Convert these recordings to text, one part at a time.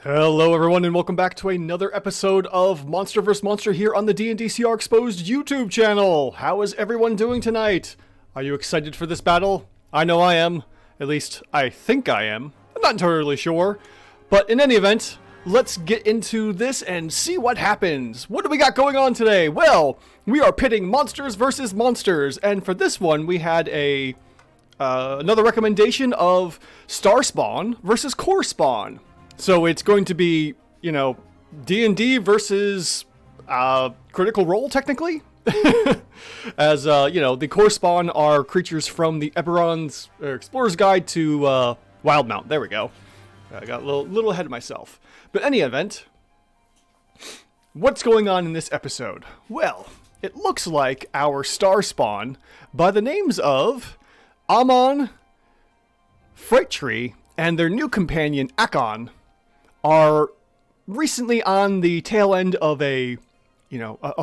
Hello everyone and welcome back to another episode of Monster vs. Monster here on the D&D CR Exposed YouTube channel. How is everyone doing tonight? Are you excited for this battle? I know I am. At least, I think I am. I'm not entirely sure. But in any event, let's get into this and see what happens. What do we got going on today? Well, we are pitting monsters versus monsters. And for this one, we had another recommendation of Star Spawn versus Core Spawn. So it's going to be, D&D versus Critical Role, technically. As, the Core Spawn are creatures from the Eberron's Explorer's Guide to Wildmount. There we go. I got a little ahead of myself. But any event, what's going on in this episode? Well, it looks like our Star Spawn, by the names of Om'on, Fright Tree, and their new companion, Akon, are recently on the tail end of a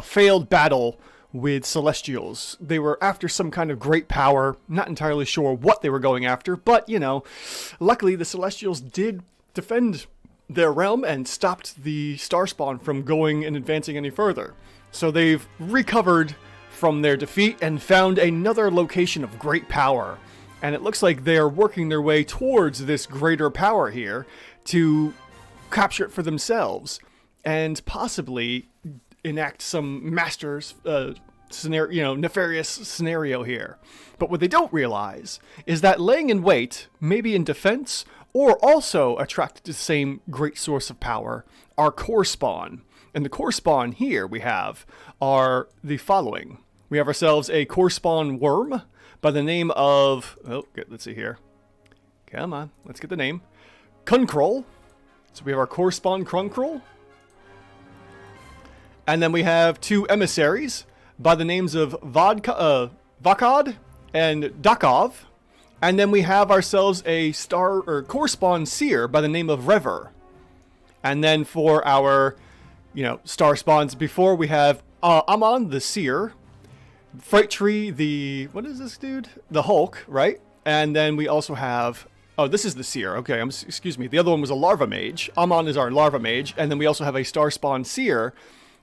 failed battle with Celestials. They were after some kind of great power, not entirely sure what they were going after, but, luckily the Celestials did defend their realm and stopped the Star Spawn from going and advancing any further. So they've recovered from their defeat and found another location of great power. And it looks like they're working their way towards this greater power here to capture it for themselves and possibly enact some master's nefarious scenario here. But what they don't realize is that laying in wait, maybe in defense or also attracted to the same great source of power, are Core Spawn. And the Core Spawn here we have are the following. We have ourselves a Core Spawn worm by the name of, let's see here. Come on, let's get the name. Kunkrul. So we have our Core Spawn Krunkrul. And then we have two emissaries by the names of Vakad and Dakov. And then we have ourselves a Core Spawn Seer by the name of Rever. And then for our, Star Spawns before, we have Om'on the Seer, Fright Tree what is this dude? The Hulk, right? And then we also have, this is the Seer. Okay, excuse me. The other one was a Larva Mage. Om'on is our Larva Mage. And then we also have a Star Spawn Seer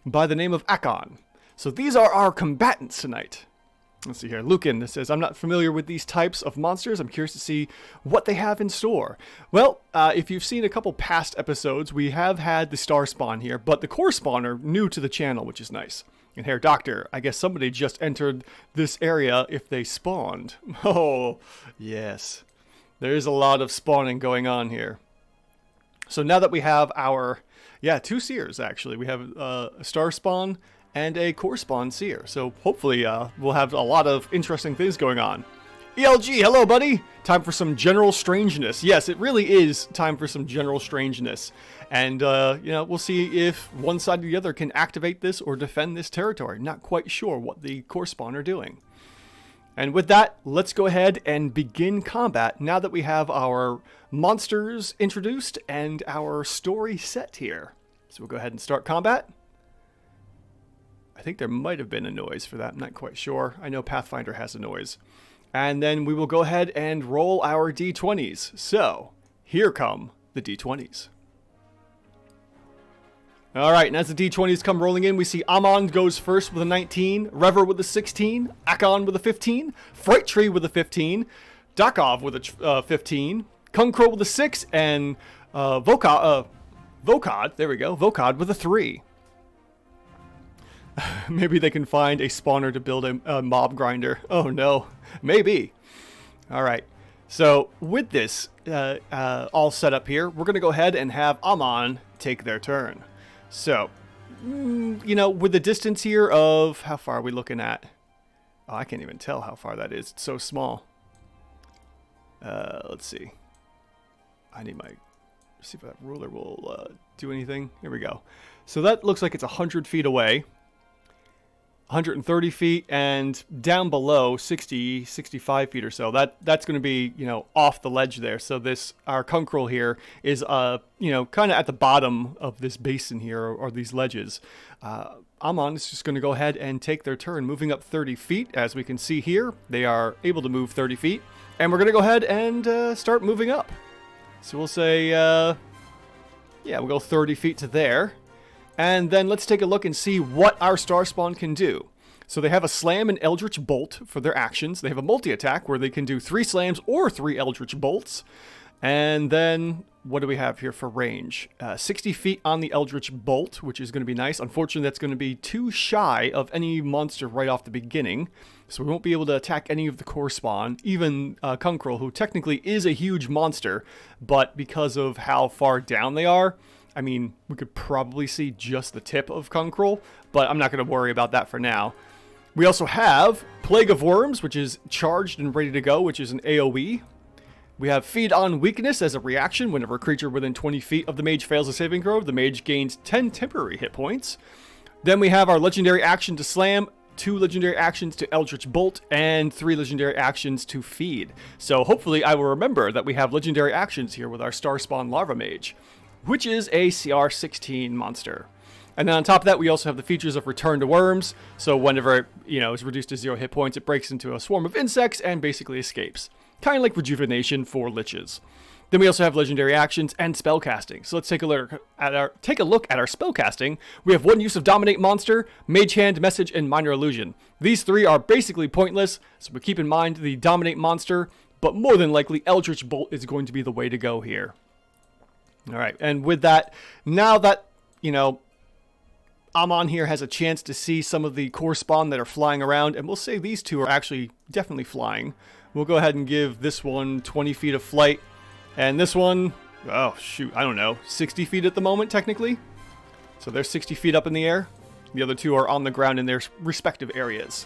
by the name of Akon. So these are our combatants tonight. Let's see here. Lucan says, I'm not familiar with these types of monsters. I'm curious to see what they have in store. Well, if you've seen a couple past episodes, we have had the Star Spawn here, but the Core Spawn are new to the channel, which is nice. And here, Doctor, I guess somebody just entered this area if they spawned. Oh, yes. There is a lot of spawning going on here. So now that we have our, two Seers, actually. We have a Star Spawn and a Core Spawn Seer. So hopefully we'll have a lot of interesting things going on. ELG, hello, buddy. Time for some general strangeness. Yes, it really is time for some general strangeness. And, we'll see if one side or the other can activate this or defend this territory. Not quite sure what the Core Spawn are doing. And with that, let's go ahead and begin combat now that we have our monsters introduced and our story set here. So we'll go ahead and start combat. I think there might have been a noise for that. I'm not quite sure. I know Pathfinder has a noise. And then we will go ahead and roll our d20s. So, here come the d20s. Alright, and as the d20s come rolling in, we see Om'on goes first with a 19, Rever with a 16, Akon with a 15, Fright Tree with a 15, Dakov with a 15, Kunkrul with a 6, and Vokad, there we go, Vokad with a 3. Maybe they can find a spawner to build a mob grinder. Oh no, maybe. Alright, so with this all set up here, we're going to go ahead and have Om'on take their turn. So, with the distance here of, how far are we looking at? Oh, I can't even tell how far that is. It's so small. Let's see. See if that ruler will do anything. Here we go. So that looks like it's 100 feet away. 130 feet, and down below 65 feet or so. That's going to be, off the ledge there. So our Kunkrul here is, kind of at the bottom of this basin here, or these ledges. Om'on is just going to go ahead and take their turn, moving up 30 feet. As we can see here, they are able to move 30 feet. And we're going to go ahead and start moving up. So we'll say Yeah, we'll go 30 feet to there. And then let's take a look and see what our Star Spawn can do. So they have a Slam and Eldritch Bolt for their actions. They have a multi-attack where they can do 3 slams or 3 Eldritch Bolts. And then, what do we have here for range? 60 feet on the Eldritch Bolt, which is going to be nice. Unfortunately, that's going to be too shy of any monster right off the beginning. So we won't be able to attack any of the core spawn, even Kunkril, who technically is a huge monster. But because of how far down they are, I mean, we could probably see just the tip of Kunkril, but I'm not going to worry about that for now. We also have Plague of Worms, which is charged and ready to go, which is an AoE. We have Feed on Weakness as a reaction. Whenever a creature within 20 feet of the mage fails a saving throw, the mage gains 10 temporary hit points. Then we have our legendary action to Slam, 2 legendary actions to Eldritch Bolt, and 3 legendary actions to Feed. So hopefully I will remember that we have legendary actions here with our Star Spawn Larva Mage, which is a CR16 monster. And then on top of that, we also have the features of Return to Worms. So whenever it, is reduced to 0 hit points, it breaks into a swarm of insects and basically escapes. Kind of like Rejuvenation for liches. Then we also have legendary actions and spellcasting. So let's take a look at our spellcasting. We have 1 use of Dominate Monster, Mage Hand, Message, and Minor Illusion. These 3 are basically pointless, so we keep in mind the Dominate Monster, but more than likely Eldritch Bolt is going to be the way to go here. Alright, and with that, now that, Om'on here has a chance to see some of the core spawn that are flying around, and we'll say these 2 are actually definitely flying. We'll go ahead and give this one 20 feet of flight, and this one, oh shoot, I don't know, 60 feet at the moment technically. So they're 60 feet up in the air. The other 2 are on the ground in their respective areas.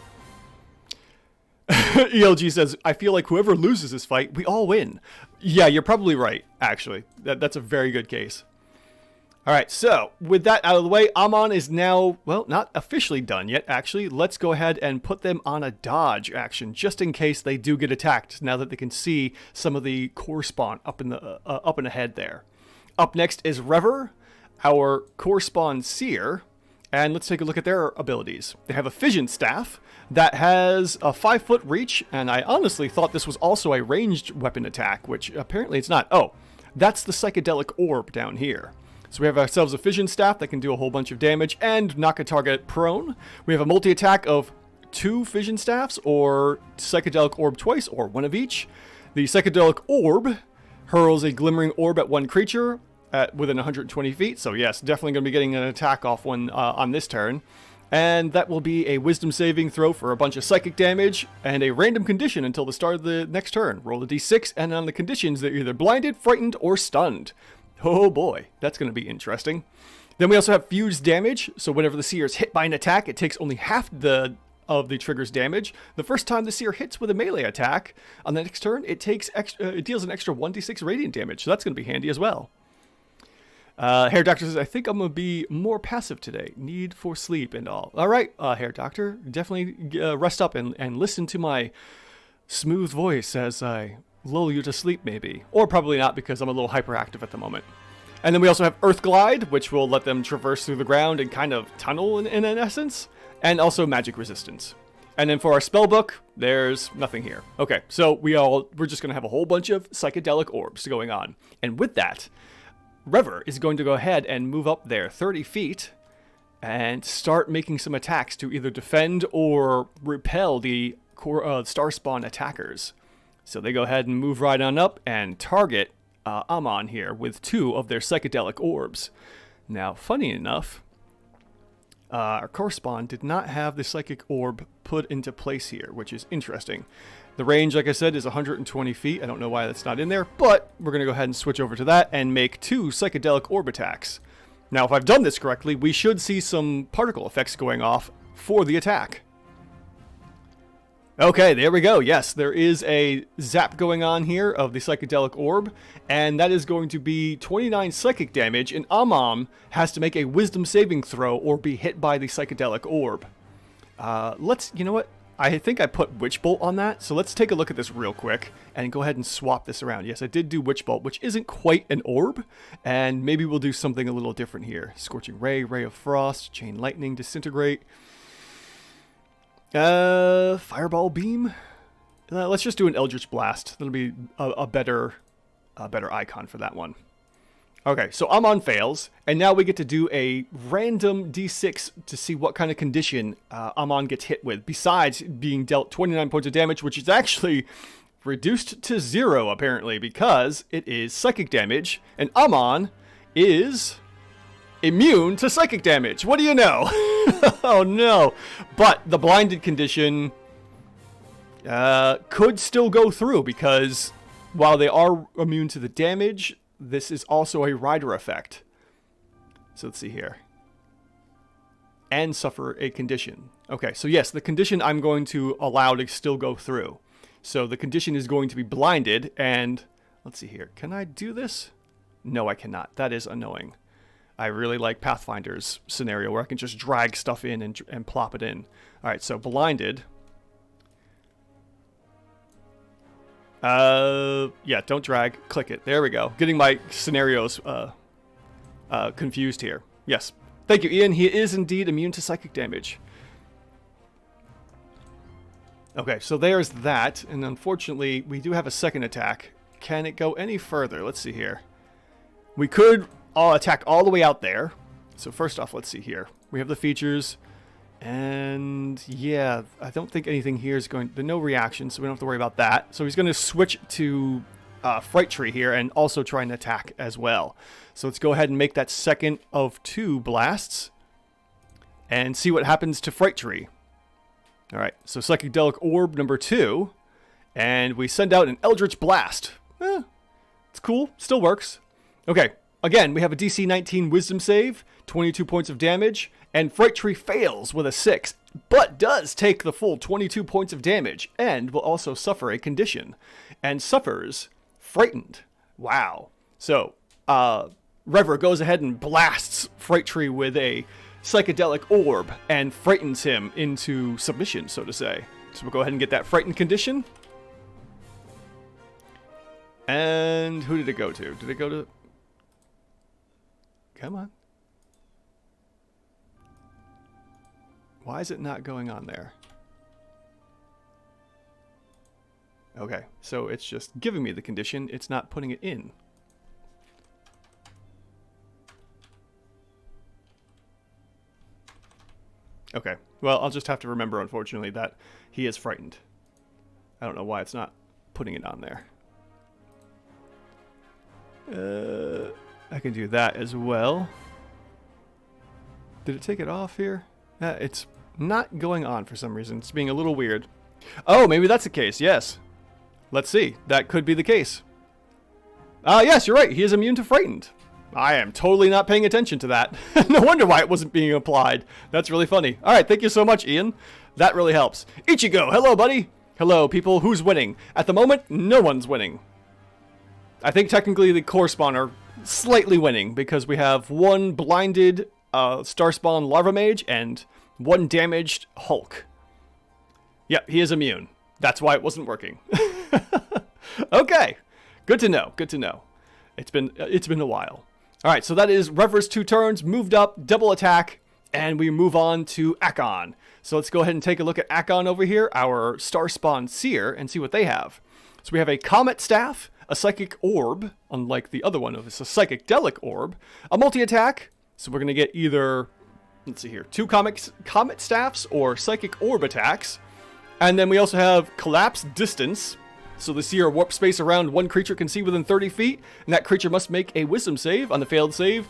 ELG says, I feel like whoever loses this fight, we all win. Yeah, you're probably right, actually. That's a very good case. Alright, so with that out of the way, Om'on is now, well, not officially done yet, actually. Let's go ahead and put them on a dodge action, just in case they do get attacked, now that they can see some of the core spawn up in the head there. Up next is Rever, our core spawn Seer, and let's take a look at their abilities. They have a Fission Staff that has a 5-foot reach, and I honestly thought this was also a ranged weapon attack, which apparently it's not. Oh, that's the Psychedelic Orb down here. So we have ourselves a Fission Staff that can do a whole bunch of damage and knock a target prone. We have a multi-attack of 2 Fission Staffs, or Psychedelic Orb twice, or 1 of each. The Psychedelic Orb hurls a Glimmering Orb at 1 creature within 120 feet. So yes, definitely going to be getting an attack off one on this turn. And that will be a Wisdom saving throw for a bunch of psychic damage, and a random condition until the start of the next turn. Roll a d6, and on the conditions, they're either blinded, frightened, or stunned. Oh boy, that's going to be interesting. Then we also have fused damage, so whenever the Seer is hit by an attack, it takes only half of the trigger's damage. The first time the Seer hits with a melee attack, on the next turn, it deals an extra 1d6 radiant damage, so that's going to be handy as well. Hair Doctor says, I think I'm going to be more passive today. Need for sleep and all. Alright, Hair Doctor, definitely rest up and listen to my smooth voice as I lull you to sleep, maybe. Or probably not, because I'm a little hyperactive at the moment. And then we also have Earth Glide, which will let them traverse through the ground and kind of tunnel in essence. And also Magic Resistance. And then for our spellbook, there's nothing here. Okay, so we're just going to have a whole bunch of Psychedelic Orbs going on. And with that, Rever is going to go ahead and move up there 30 feet and start making some attacks to either defend or repel the Star Spawn attackers. So they go ahead and move right on up and target Om'on here with 2 of their Psychedelic Orbs. Now, funny enough, our core spawn did not have the Psychic Orb put into place here, which is interesting. The range, like I said, is 120 feet. I don't know why that's not in there, but we're going to go ahead and switch over to that and make 2 Psychedelic Orb attacks. Now, if I've done this correctly, we should see some particle effects going off for the attack. Okay, there we go. Yes, there is a zap going on here of the Psychedelic Orb, and that is going to be 29 psychic damage, and Om'on has to make a Wisdom saving throw or be hit by the Psychedelic Orb. You know what? I think I put Witch Bolt on that, so let's take a look at this real quick and go ahead and swap this around. Yes, I did do Witch Bolt, which isn't quite an orb, and maybe we'll do something a little different here. Scorching Ray, Ray of Frost, Chain Lightning, Disintegrate. Fireball Beam? Let's just do an Eldritch Blast. That'll be a better icon for that one. Okay, so Om'on fails, and now we get to do a random d6 to see what kind of condition Om'on gets hit with, besides being dealt 29 points of damage, which is actually reduced to 0, apparently, because it is psychic damage, and Om'on is immune to psychic damage. What do you know? Oh, no. But the blinded condition could still go through, because while they are immune to the damage, this is also a rider effect. So let's see here. And suffer a condition. Okay, so yes, the condition I'm going to allow to still go through. So the condition is going to be blinded, and let's see here. Can I do this? No, I cannot. That is annoying. I really like Pathfinder's scenario where I can just drag stuff in and plop it in. All right, so blinded. Yeah, don't drag. Click it. There we go. Getting my scenarios confused here. Yes. Thank you, Ian. He is indeed immune to psychic damage. Okay, so there's that. And unfortunately, we do have a second attack. Can it go any further? Let's see here. We could attack all the way out there. So first off, let's see here. We have the features. And yeah, I don't think anything here is going... There's no reaction, so we don't have to worry about that. So he's going to switch to Fright Tree here and also try and attack as well. So let's go ahead and make that second of 2 blasts and see what happens to Fright Tree. All right, so Psychedelic Orb number 2, and we send out an Eldritch Blast. It's cool, still works. Okay, again, we have a DC 19 Wisdom save, 22 points of damage, and Fright Tree fails with a 6, but does take the full 22 points of damage, and will also suffer a condition, and suffers Frightened. Wow. So, Rever goes ahead and blasts Fright Tree with a Psychedelic Orb, and frightens him into submission, so to say. So we'll go ahead and get that Frightened condition. And who did it go to? Did it go to... Come on. Why is it not going on there? Okay, so it's just giving me the condition. It's not putting it in. Okay, well, I'll just have to remember, unfortunately, that he is frightened. I don't know why it's not putting it on there. I can do that as well. Did it take it off here? It's not going on for some reason. It's being a little weird. Oh, maybe that's the case. Yes. Let's see. That could be the case. Yes, you're right. He is immune to frightened. I am totally not paying attention to that. No wonder why it wasn't being applied. That's really funny. All right, thank you so much, Ian. That really helps. Ichigo, hello, buddy. Hello, people. Who's winning? At the moment, no one's winning. I think technically the core spawn are slightly winning because we have one blinded Starspawn Larva Mage and one damaged Hulk. Yep, he is immune. That's why it wasn't working. Okay, good to know. Good to know. It's been a while. All right, so that is Rever's 2 turns, moved up, double attack, and we move on to Akon. So let's go ahead and take a look at Akon over here, our Starspawn Seer, and see what they have. So we have a Comet Staff, a Psychic Orb, unlike the other one, it's a Psychedelic Orb, a multi-attack, so we're going to get either, let's see here, 2 Comet Staffs or Psychic Orb attacks, and then we also have Collapse Distance. So the Seer warp space around one creature can see within 30 feet, and that creature must make a Wisdom save. On the failed save,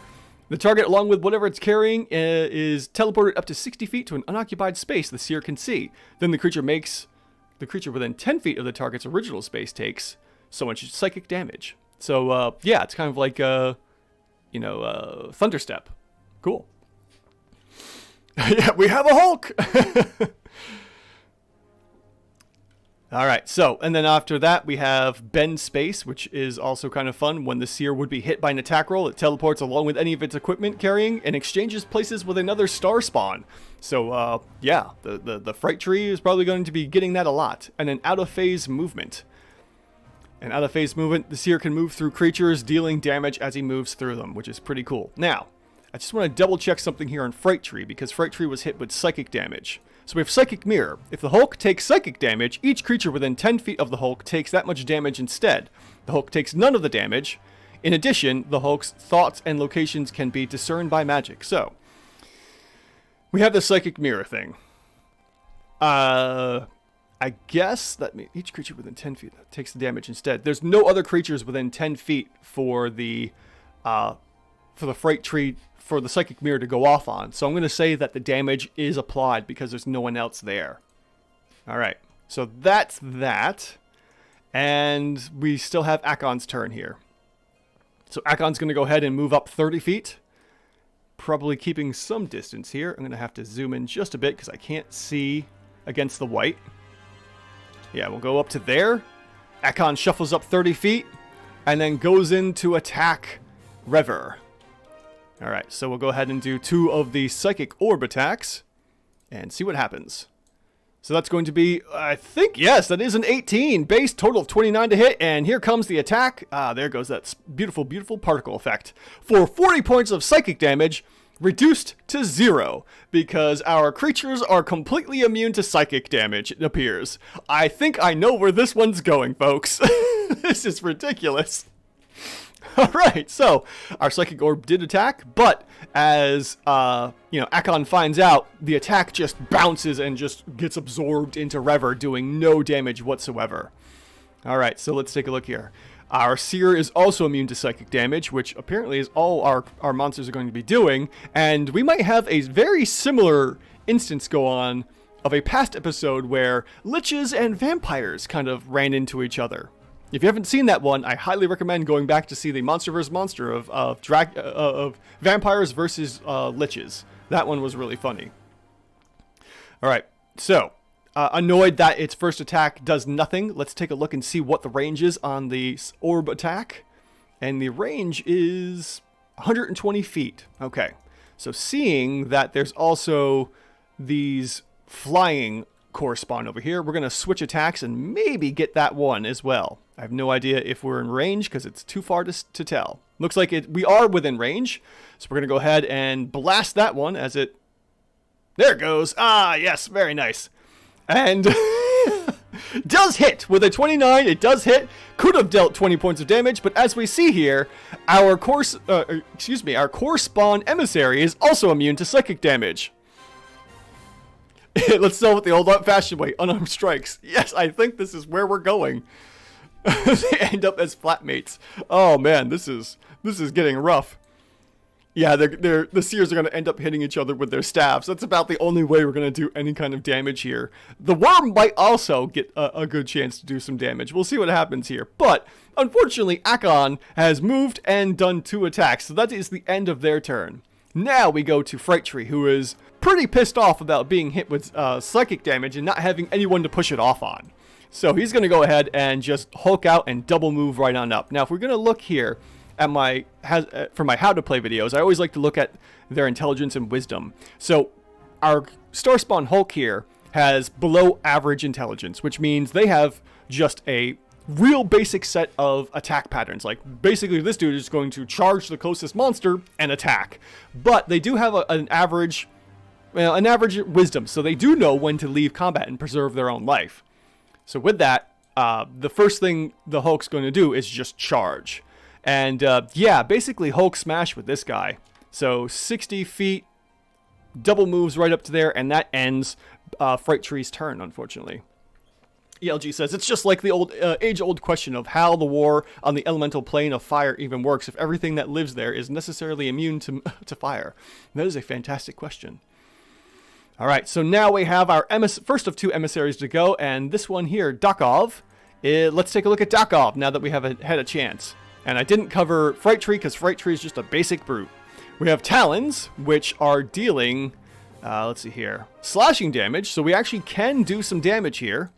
the target, along with whatever it's carrying, is teleported up to 60 feet to an unoccupied space the Seer can see. Then the creature within 10 feet of the target's original space takes so much psychic damage. So, yeah, it's kind of like, Thunderstep. Cool. Yeah, we have a Hulk! Alright, so, and then after that, we have Bend Space, which is also kind of fun. When the Seer would be hit by an attack roll, it teleports along with any of its equipment carrying and exchanges places with another Starspawn. So, yeah, the Fright Tree is probably going to be getting that a lot. And then out-of-phase movement. And out-of-phase movement, the Seer can move through creatures, dealing damage as he moves through them, which is pretty cool. Now, I just want to double-check something here on Fright Tree, because Fright Tree was hit with psychic damage. So we have Psychic Mirror. If the Hulk takes psychic damage, each creature within 10 feet of the Hulk takes that much damage instead. The Hulk takes none of the damage. In addition, the Hulk's thoughts and locations can be discerned by magic. So, we have the psychic mirror thing. I guess that each creature within 10 feet takes the damage instead. There's no other creatures within 10 feet for the Fright Tree, for the psychic mirror to go off on. So I'm going to say that the damage is applied because there's no one else there. Alright, so that's that. And we still have Akon's turn here. So Akon's going to go ahead and move up 30 feet. Probably keeping some distance here. I'm going to have to zoom in just a bit because I can't see against the white. Yeah, we'll go up to there. Akon shuffles up 30 feet and then goes in to attack Rever. Alright, so we'll go ahead and do 2 of the Psychic Orb attacks and see what happens. So that's going to be, I think, yes, that is an 18. Base, total of 29 to hit, and here comes the attack. There goes that beautiful, beautiful particle effect. For 40 points of psychic damage, reduced to 0, because our creatures are completely immune to psychic damage, it appears. I think I know where this one's going, folks. This is ridiculous. Alright, so our Psychic Orb did attack, but as, Akon finds out, the attack just bounces and just gets absorbed into Rever, doing no damage whatsoever. Alright, so let's take a look here. Our Seer is also immune to psychic damage, which apparently is all our monsters are going to be doing, and we might have a very similar instance go on of a past episode where liches and vampires kind of ran into each other. If you haven't seen that one, I highly recommend going back to see the Monster vs. Monster of vampires versus liches. That one was really funny. Alright, so, annoyed that its first attack does nothing. Let's take a look and see what the range is on the orb attack. And the range is 120 feet. Okay, so seeing that there's also these flying correspond over here, we're going to switch attacks and maybe get that one as well. I have no idea if we're in range because it's too far to tell. Looks like we are within range, so we're going to go ahead and blast that one as it... There it goes. Ah, yes, very nice. And does hit with a 29. It does hit. Could have dealt 20 points of damage, but as we see here, our correspond Emissary is also immune to psychic damage. Let's sell it the old-fashioned way. Unarmed strikes. Yes, I think this is where we're going. They end up as flatmates. Oh man, this is getting rough. Yeah, the Seers are going to end up hitting each other with their staffs. That's about the only way we're going to do any kind of damage here. The worm might also get a good chance to do some damage. We'll see what happens here. But unfortunately, Akon has moved and done 2 attacks, so that is the end of their turn. Now we go to Fright Tree, who is pretty pissed off about being hit with psychic damage and not having anyone to push it off on. So he's going to go ahead and just Hulk out and double move right on up. Now, if we're going to look here at for my how to play videos, I always like to look at their intelligence and wisdom. So our Starspawn Hulk here has below average intelligence, which means they have just a real basic set of attack patterns. Like, basically, this dude is going to charge the closest monster and attack. But they do have an average wisdom, so they do know when to leave combat and preserve their own life. So with that, the first thing the Hulk's going to do is just charge. And yeah, basically Hulk smash with this guy. So 60 feet, double moves right up to there, and that ends Fright Tree's turn, unfortunately. ELG says, it's just like the old age-old question of how the war on the elemental plane of fire even works if everything that lives there is necessarily immune to fire. That is a fantastic question. Alright, so now we have our first of 2 emissaries to go, and this one here, Dakov. Let's take a look at Dakov now that we have had a chance. And I didn't cover Fright Tree because Fright Tree is just a basic brute. We have Talons, which are dealing, let's see here, slashing damage, so we actually can do some damage here.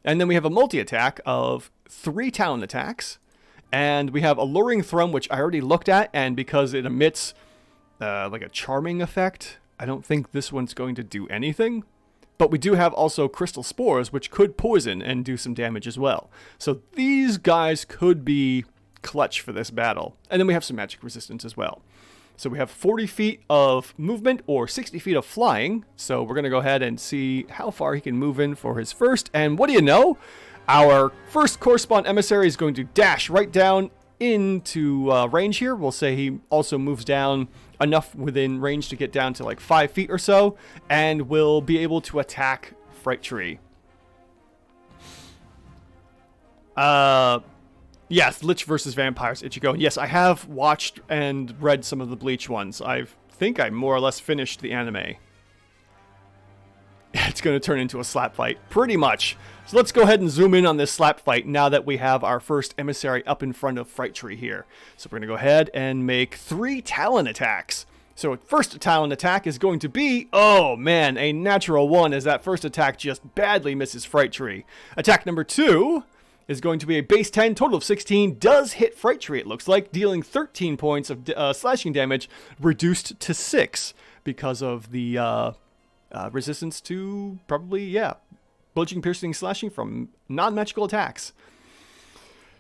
And then we have a multi-attack of 3 Talon attacks. And we have Alluring Thrum, which I already looked at, and because it emits like a charming effect, I don't think this one's going to do anything. But we do have also Crystal Spores, which could poison and do some damage as well. So these guys could be clutch for this battle. And then we have some magic resistance as well. So we have 40 feet of movement or 60 feet of flying. So we're going to go ahead and see how far he can move in for his first. And what do you know? Our first correspond emissary is going to dash right down into range here. We'll say he also moves down enough within range to get down to like 5 feet or so, and will be able to attack Fright Tree. Yes, Lich versus Vampires, Ichigo. Yes, I have watched and read some of the Bleach ones. I think I more or less finished the anime. It's going to turn into a slap fight, pretty much. So let's go ahead and zoom in on this slap fight now that we have our first Emissary up in front of Fright Tree here. So we're going to go ahead and make 3 Talon attacks. So first Talon attack is going to be, oh man, a natural 1, as that first attack just badly misses Fright Tree. Attack number 2 is going to be a base 10, total of 16, does hit Fright Tree, it looks like, dealing 13 points of slashing damage, reduced to 6 because of the resistance to probably, yeah, bludgeoning, piercing, slashing from non-magical attacks.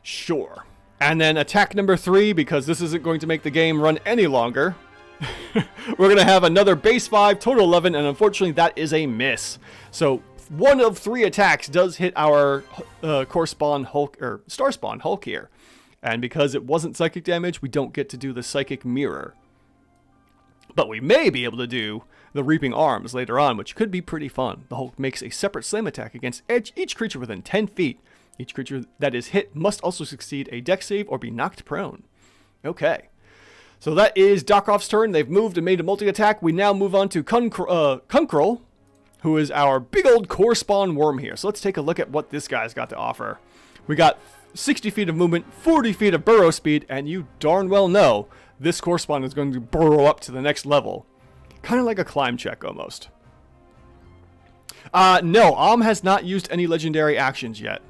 Sure. And then attack number 3, because this isn't going to make the game run any longer. We're going to have another base 5, total 11, and unfortunately that is a miss. So 1 of 3 attacks does hit our core spawn Hulk, or star spawn Hulk here. And because it wasn't psychic damage, we don't get to do the psychic mirror. But we may be able to do the Reaping Arms later on, which could be pretty fun. The Hulk makes a separate slam attack against each creature within 10 feet. Each creature that is hit must also succeed a dex save or be knocked prone. Okay. So that is Dokrov's turn. They've moved and made a multi-attack. We now move on to Kunkrul, who is our big old core spawn worm here. So let's take a look at what this guy's got to offer. We got 60 feet of movement, 40 feet of burrow speed, and you darn well know this core spawn is going to burrow up to the next level. Kind of like a climb check, almost. No, has not used any legendary actions yet.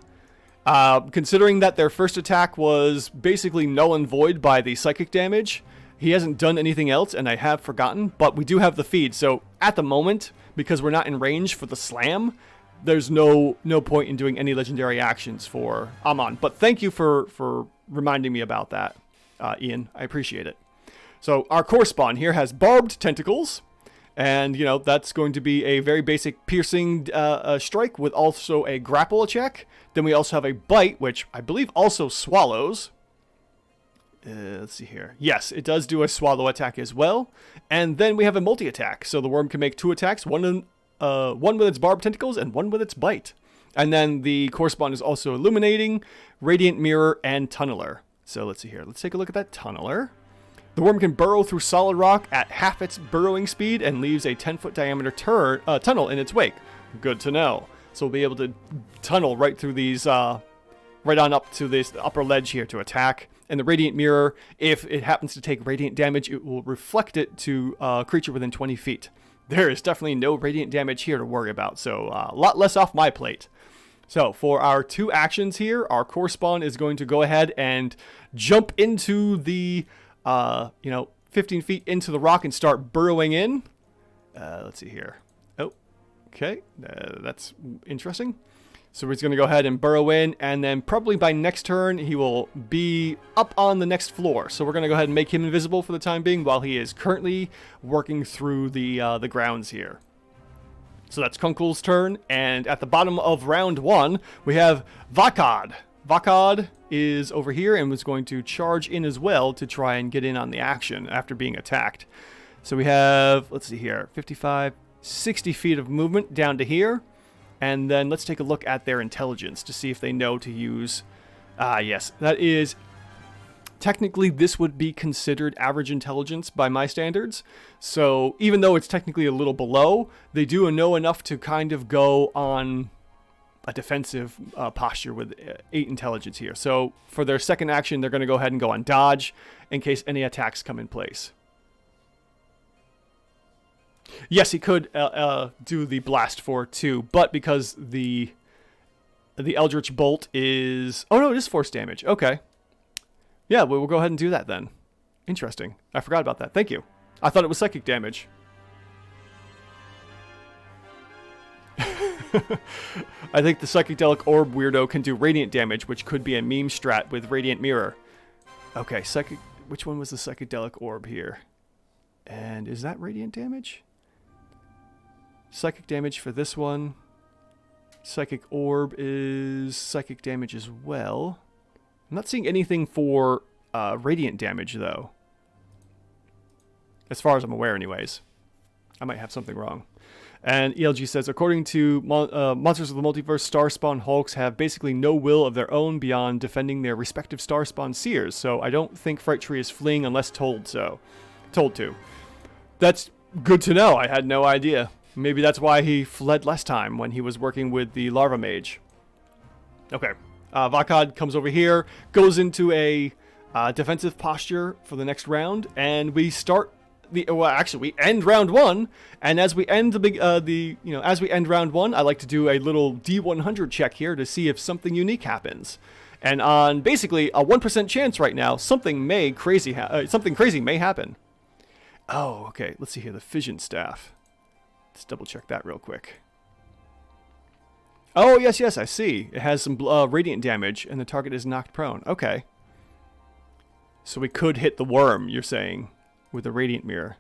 Considering that their first attack was basically null and void by the psychic damage, he hasn't done anything else, and I have forgotten, but we do have the feed. So at the moment, because we're not in range for the slam, there's no point in doing any legendary actions for Om'on. But thank you for reminding me about that, Ian. I appreciate it. So our core spawn here has barbed tentacles, and you know that's going to be a very basic piercing strike with also a grapple check. Then we also have a bite, which I believe also swallows. Let's see here. Yes, it does do a swallow attack as well. And then we have a multi-attack, so the worm can make 2 attacks, one with its barbed tentacles and 1 with its bite. And then the core spawn is also illuminating, radiant mirror, and tunneler. So let's see here. Let's take a look at that tunneler. The worm can burrow through solid rock at half its burrowing speed and leaves a 10-foot diameter tunnel in its wake. Good to know. So we'll be able to tunnel right through these, right on up to this upper ledge here to attack. And the radiant mirror, if it happens to take radiant damage, it will reflect it to a creature within 20 feet. There is definitely no radiant damage here to worry about, so a lot less off my plate. So for our 2 actions here, our core spawn is going to go ahead and jump into the 15 feet into the rock and start burrowing in. Let's see here. Oh, okay. That's interesting. So he's going to go ahead and burrow in, and then probably by next turn, he will be up on the next floor. So we're going to go ahead and make him invisible for the time being while he is currently working through the grounds here. So that's Kunkrul's turn, and at the bottom of round 1, we have Vakad. Vakad is over here and was going to charge in as well to try and get in on the action after being attacked. So we have, let's see here, 55, 60 feet of movement down to here. And then let's take a look at their intelligence to see if they know to use... yes, that is... Technically, this would be considered average intelligence by my standards. So even though it's technically a little below, they do know enough to kind of go on a defensive posture with 8 intelligence here. So for their second action, they're going to go ahead and go on dodge in case any attacks come in place. Yes, he could do the blast for 2, but because the Eldritch Bolt is... Oh, no, it is force damage. Okay. Yeah, we'll go ahead and do that then. Interesting. I forgot about that. Thank you. I thought it was psychic damage. I think the Psychedelic Orb weirdo can do radiant damage, which could be a meme strat with Radiant Mirror. Okay, which one was the Psychedelic Orb here? And is that radiant damage? Psychic damage for this one. Psychic Orb is psychic damage as well. I'm not seeing anything for radiant damage, though. As far as I'm aware, anyways. I might have something wrong. And ELG says, according to Monsters of the Multiverse, Starspawn Hulks have basically no will of their own beyond defending their respective Starspawn Seers, so I don't think Fright Tree is fleeing unless told to. That's good to know. I had no idea. Maybe that's why he fled last time when he was working with the Larva Mage. Okay. Vakad comes over here, goes into a defensive posture for the next round, and we start we end round 1, and as we end as we end round 1, I like to do a little D100 check here to see if something unique happens. And on basically a 1% chance right now, something crazy may happen. Oh, okay. Let's see here. The Fission Staff. Let's double check that real quick. Oh, yes, I see. It has some radiant damage, and the target is knocked prone. Okay. So we could hit the worm, you're saying, with the radiant mirror.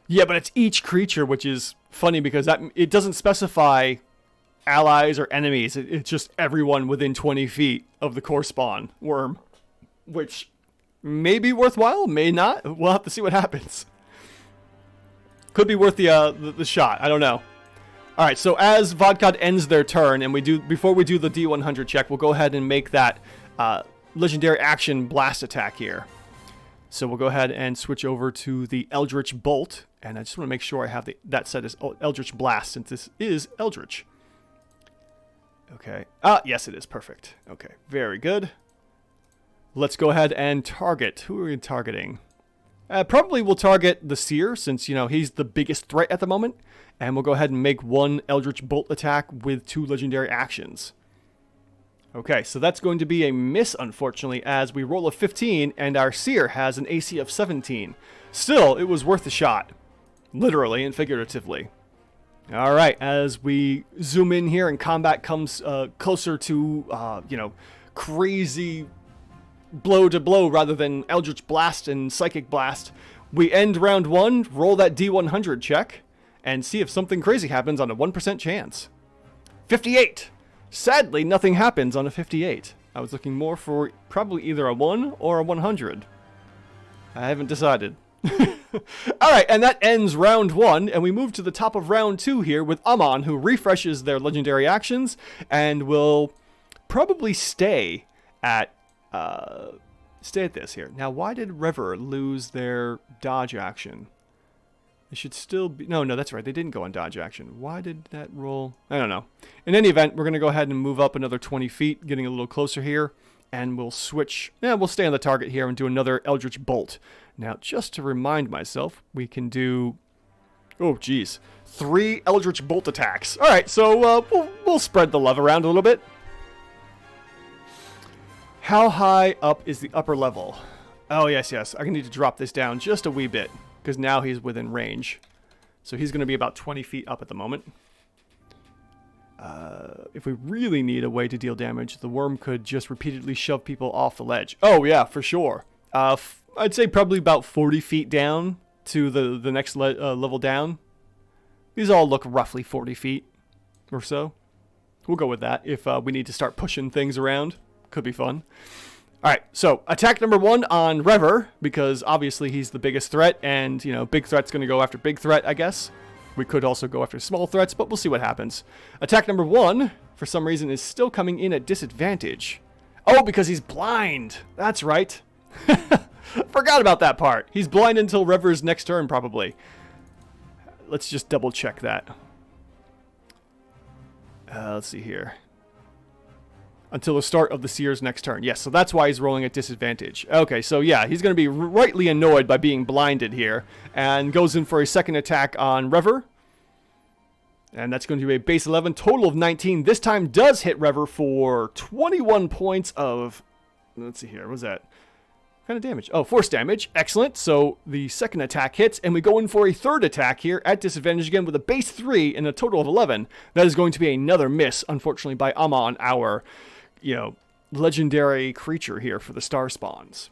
Yeah, but it's each creature, which is funny because it doesn't specify allies or enemies. It's just everyone within 20 feet of the core spawn worm, which may be worthwhile, may not. We'll have to see what happens. Could be worth the shot. I don't know. All right, so as Vodka ends their turn, and before we do the D100 check, we'll go ahead and make that legendary action blast attack here. So we'll go ahead and switch over to the Eldritch Bolt, and I just want to make sure I have that set as Eldritch Blast, since this is Eldritch. Okay. Yes, it is. Perfect. Okay, very good. Let's go ahead and target. Who are we targeting? Probably we'll target the Seer, since, he's the biggest threat at the moment. And we'll go ahead and make one Eldritch Bolt attack with 2 legendary actions. Okay, so that's going to be a miss, unfortunately, as we roll a 15, and our Seer has an AC of 17. Still, it was worth a shot. Literally and figuratively. Alright, as we zoom in here and combat comes closer to, crazy blow to blow rather than Eldritch Blast and Psychic Blast, we end round 1, roll that D100 check, and see if something crazy happens on a 1% chance. 58! Sadly, nothing happens on a 58. I was looking more for probably either a 1 or a 100. I haven't decided. Alright, and that ends round 1, and we move to the top of round 2 here with Om'on, who refreshes their legendary actions, and will probably stay at this here. Now, why did River lose their dodge action? It should still be... No, that's right. They didn't go on dodge action. Why did that roll? I don't know. In any event, we're going to go ahead and move up another 20 feet, getting a little closer here. And we'll switch... we'll stay on the target here and do another Eldritch Bolt. Now, just to remind myself, we can do... Oh, geez. 3 Eldritch Bolt attacks. All right, so we'll spread the love around a little bit. How high up is the upper level? Oh, yes. I need to drop this down just a wee bit, because now he's within range. So he's going to be about 20 feet up at the moment. If we really need a way to deal damage, the worm could just repeatedly shove people off the ledge. Oh, yeah, for sure. I'd say probably about 40 feet down to the next level down. These all look roughly 40 feet or so. We'll go with that if we need to start pushing things around. Could be fun. Alright, so attack number 1 on Rever, because obviously he's the biggest threat, and, big threat's going to go after big threat, I guess. We could also go after small threats, but we'll see what happens. Attack number 1, for some reason, is still coming in at disadvantage. Oh, because he's blind! That's right. Forgot about that part. He's blind until Rever's next turn, probably. Let's just double check that. Let's see here. Until the start of the Seer's next turn. Yes, so that's why he's rolling at disadvantage. Okay, so yeah, he's going to be rightly annoyed by being blinded here. And goes in for a second attack on Rever. And that's going to be a base 11, total of 19. This time does hit Rever for 21 points of... Let's see here, what was that? What kind of damage? Oh, force damage. Excellent. So the second attack hits, and we go in for a third attack here at disadvantage again with a base 3 and a total of 11. That is going to be another miss, unfortunately, by Om'on, our... legendary creature here for the star spawns.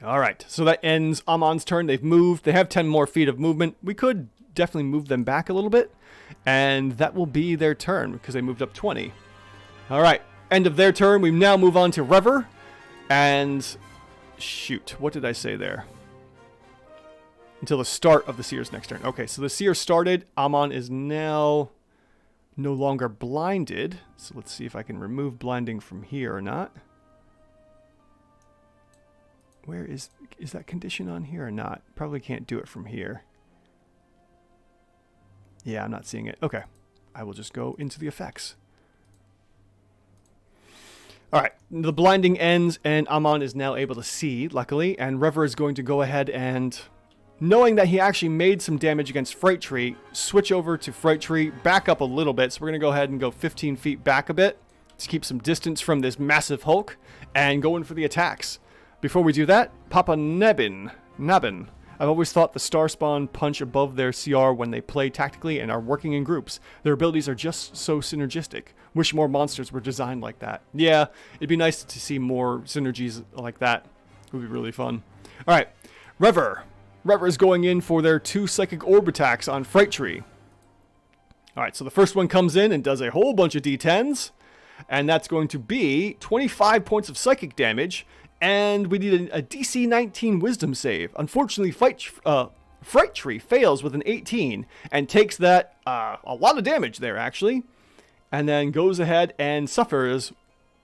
Alright, so that ends Om'on's turn. They've moved. They have 10 more feet of movement. We could definitely move them back a little bit, and that will be their turn, because they moved up 20. Alright, end of their turn. We now move on to Rever. And shoot, what did I say there? Until the start of the Seer's next turn. Okay, so the Seer started. Om'on is now no longer blinded. So let's see if I can remove blinding from here or not. Where is that condition on here or not? Probably can't do it from here. Yeah, I'm not seeing it. Okay, I will just go into the effects. Alright, the blinding ends and Om'on is now able to see, luckily, and Rever is going to go ahead and, knowing that he actually made some damage against Fright Tree, switch over to Fright Tree, back up a little bit. So we're going to go ahead and go 15 feet back a bit to keep some distance from this massive Hulk and go in for the attacks. Before we do that, Papa Nabin. I've always thought the Star Spawn punch above their CR when they play tactically and are working in groups. Their abilities are just so synergistic. Wish more monsters were designed like that. Yeah, it'd be nice to see more synergies like that. It would be really fun. Alright, Rever. Rever is going in for their 2 Psychic Orb attacks on Fright Tree. Alright, so the first one comes in and does a whole bunch of D10s. And that's going to be 25 points of psychic damage. And we need a DC 19 Wisdom save. Unfortunately, Fright Tree fails with an 18 and takes that a lot of damage there, actually. And then goes ahead and suffers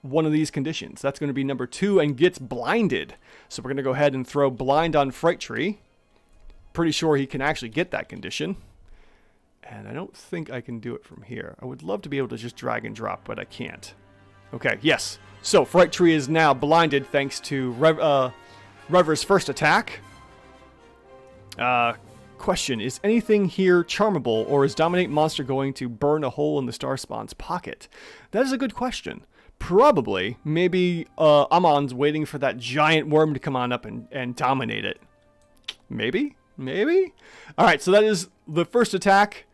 one of these conditions. That's going to be number 2 and gets blinded. So we're going to go ahead and throw blind on Fright Tree. Pretty sure he can actually get that condition. And I don't think I can do it from here. I would love to be able to just drag and drop, but I can't. Okay, yes. So Fright Tree is now blinded thanks to Rever's first attack. Question, is anything here charmable, or is Dominate Monster going to burn a hole in the Star Spawn's pocket? That is a good question. Probably. Maybe Om'on's waiting for that giant worm to come on up and dominate it. Maybe? Maybe? Alright, so that is the first attack.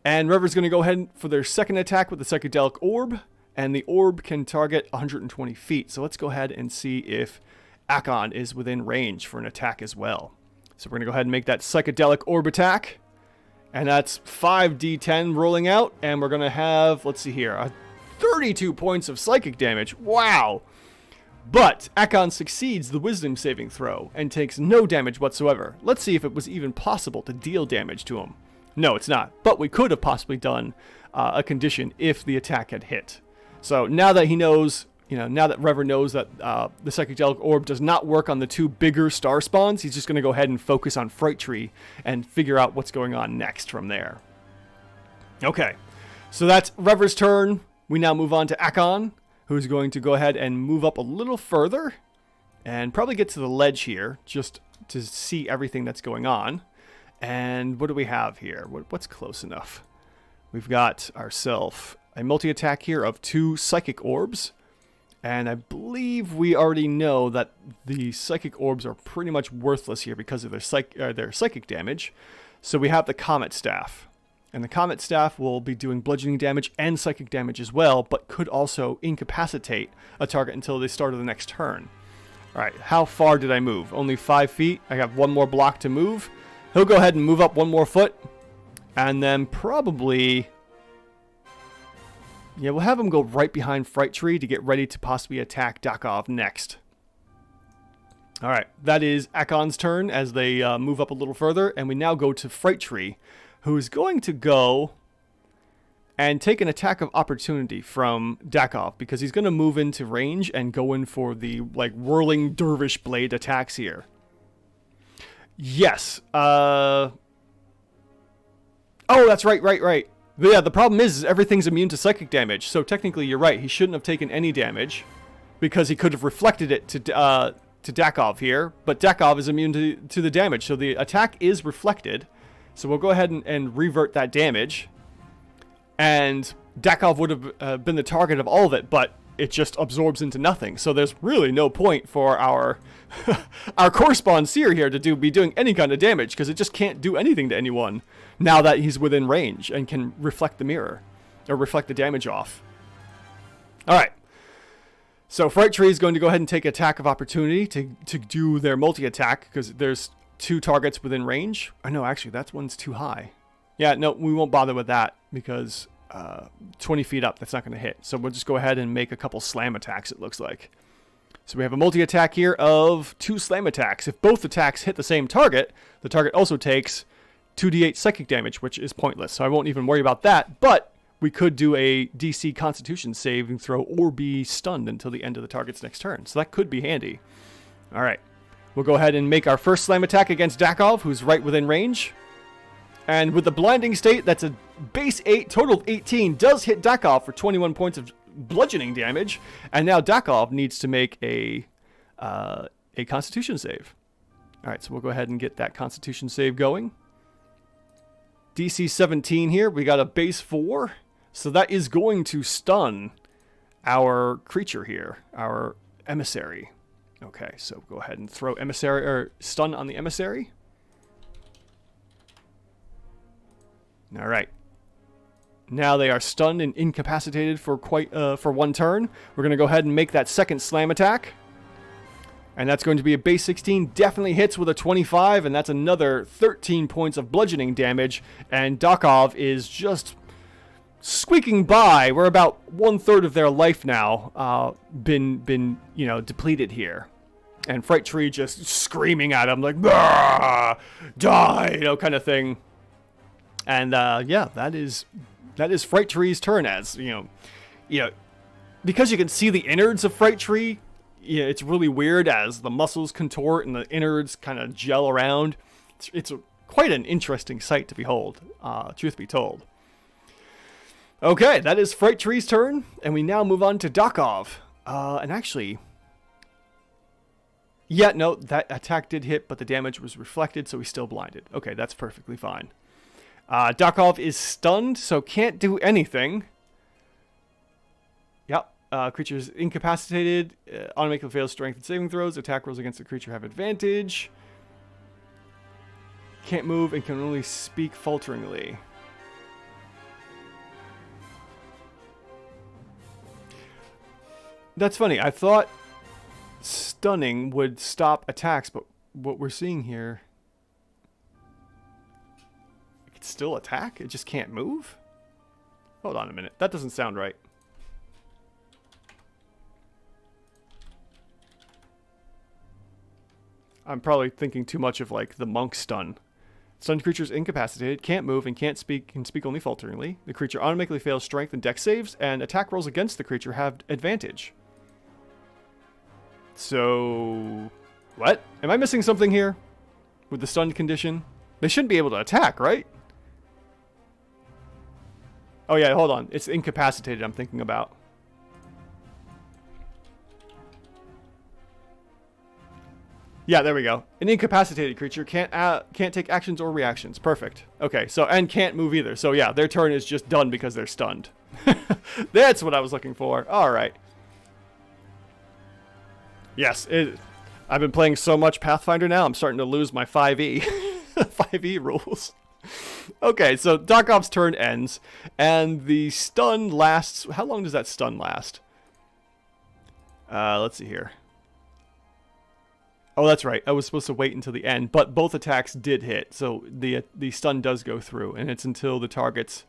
And Rever's going to go ahead for their second attack with the Psychedelic Orb. And the orb can target 120 feet. So let's go ahead and see if Akon is within range for an attack as well. So we're going to go ahead and make that Psychedelic Orb attack. And that's 5d10 rolling out. And we're going to have, let's see here, 32 points of psychic damage. Wow! But Akon succeeds the Wisdom saving throw and takes no damage whatsoever. Let's see if it was even possible to deal damage to him. No, it's not. But we could have possibly done a condition if the attack had hit. So now that he knows, now that Rever knows that the Psychedelic Orb does not work on the 2 bigger Star Spawns, he's just going to go ahead and focus on Fright Tree and figure out what's going on next from there. Okay, so that's Rever's turn. We now move on to Akon, who's going to go ahead and move up a little further and probably get to the ledge here just to see everything that's going on. And what do we have here? What's close enough? We've got ourselves a multi-attack here of 2 Psychic Orbs. And I believe we already know that the Psychic Orbs are pretty much worthless here because of their psychic damage. So we have the Comet Staff. And the Comet Staff will be doing bludgeoning damage and psychic damage as well, but could also incapacitate a target until the start of the next turn. Alright, how far did I move? Only 5 feet. I have 1 more block to move. He'll go ahead and move up 1 more foot. And then probably... yeah, we'll have him go right behind Fright Tree to get ready to possibly attack Dakov next. Alright, that is Akon's turn as they move up a little further. And we now go to Fright Tree, who is going to go and take an attack of opportunity from Dakov, because he's going to move into range and go in for the whirling dervish blade attacks here. Yes. Oh, that's right. But yeah, the problem is everything's immune to psychic damage. So technically, you're right. He shouldn't have taken any damage because he could have reflected it to Dakov here. But Dakov is immune to the damage, so the attack is reflected. So we'll go ahead and revert that damage. And Dakov would have been the target of all of it, but it just absorbs into nothing. So there's really no point for our correspond Seer here to be doing any kind of damage, because it just can't do anything to anyone now that he's within range and can reflect the mirror, or reflect the damage off. Alright. So Fright Tree is going to go ahead and take attack of opportunity to do their multi-attack, because there's 2 targets within range. Oh no, actually that one's too high. Yeah, no, we won't bother with that, because 20 feet up. That's not going to hit. So we'll just go ahead and make a couple slam attacks, it looks like. So we have a multi-attack here of 2 slam attacks. If both attacks hit the same target, the target also takes 2d8 psychic damage, which is pointless. So I won't even worry about that. But we could do a DC Constitution saving throw or be stunned until the end of the target's next turn. So that could be handy. All right. We'll go ahead and make our first slam attack against Dakov, who's right within range. And with the blinding state, that's a base 8, total of 18, does hit Dakov for 21 points of bludgeoning damage. And now Dakov needs to make a Constitution save. All right, so we'll go ahead and get that Constitution save going. DC 17 here. We got a base 4. So that is going to stun our creature here, our Emissary. Okay, so go ahead and throw Emissary, or stun on the Emissary. All right. Now they are stunned and incapacitated for for 1 turn. We're going to go ahead and make that second slam attack. And that's going to be a base 16. Definitely hits with a 25, and that's another 13 points of bludgeoning damage. And Dakov is just squeaking by. We're about 1/3 of their life now, been depleted here. And Fright Tree just screaming at him like, "Die!" Kind of thing. And yeah, that is Fright Tree's turn. As because you can see the innards of Fright Tree. Yeah, it's really weird as the muscles contort and the innards kind of gel around. It's quite an interesting sight to behold, truth be told. Okay, that is Fright Tree's turn, and we now move on to Dakov. And actually, yeah, no, that attack did hit, but the damage was reflected, so he's still blinded. Okay, that's perfectly fine. Dakov is stunned, so can't do anything. Yep. Creature is incapacitated. Automatically fails strength and saving throws. Attack rolls against the creature have advantage. Can't move and can only speak falteringly. That's funny. I thought stunning would stop attacks, but what we're seeing here, it can still attack? It just can't move? Hold on a minute. That doesn't sound right. I'm probably thinking too much of like the monk stun. Stunned creature is incapacitated, can't move, and can speak only falteringly. The creature automatically fails strength and dex saves, and attack rolls against the creature have advantage. So, what? Am I missing something here with the stunned condition? They shouldn't be able to attack, right? Oh yeah, hold on. It's incapacitated I'm thinking about. Yeah, there we go. An incapacitated creature can't take actions or reactions. Perfect. Okay, so and can't move either. So yeah, their turn is just done because they're stunned. That's what I was looking for. All right. Yes, I've been playing so much Pathfinder now, I'm starting to lose my 5e 5e rules. Okay, so Dakov's turn ends, and the stun lasts. How long does that stun last? Let's see here. Oh, that's right. I was supposed to wait until the end, but both attacks did hit, so the stun does go through, and it's until the target's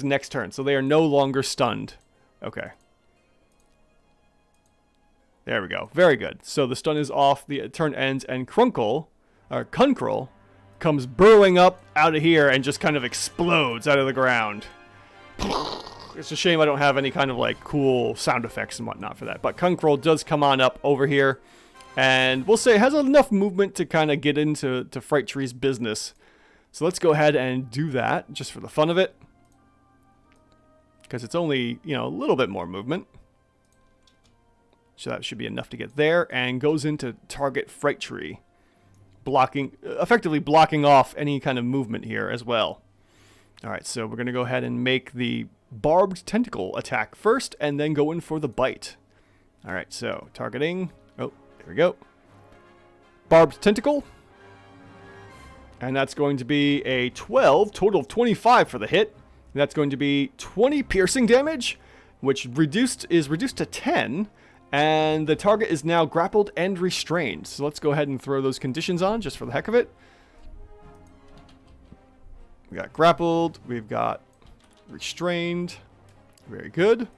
next turn. So they are no longer stunned. Okay. There we go. Very good. So the stun is off, the turn ends, and Kunkrul comes burrowing up out of here and just kind of explodes out of the ground. It's a shame I don't have any kind of like cool sound effects and whatnot for that. But Kunkrul does come on up over here, and we'll say it has enough movement to kind of get into Fright Tree's business. So let's go ahead and do that just for the fun of it, because it's only, a little bit more movement. So that should be enough to get there, and goes into target Fright Tree, effectively blocking off any kind of movement here as well. All right, so we're going to go ahead and make the barbed tentacle attack first, and then go in for the bite. All right, so targeting. Oh, there we go. Barbed tentacle. And that's going to be a 12, total of 25 for the hit. And that's going to be 20 piercing damage, which is reduced to 10. And the target is now grappled and restrained. So let's go ahead and throw those conditions on just for the heck of it. We got grappled. We've got restrained. Very good.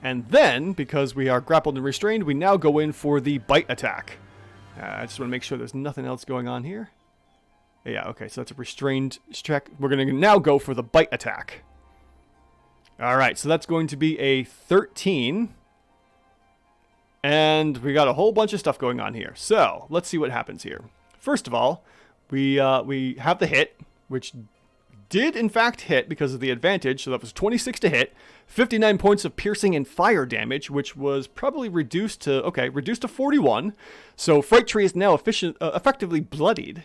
And then, because we are grappled and restrained, we now go in for the bite attack. I just want to make sure there's nothing else going on here. Yeah, okay, so that's a restrained check. We're going to now go for the bite attack. All right, so that's going to be a 13. And we got a whole bunch of stuff going on here. So let's see what happens here. First of all, we have the hit, which did in fact hit because of the advantage. So that was 26 to hit, 59 points of piercing and fire damage, which was probably reduced to 41. So Fright Tree is now effectively bloodied.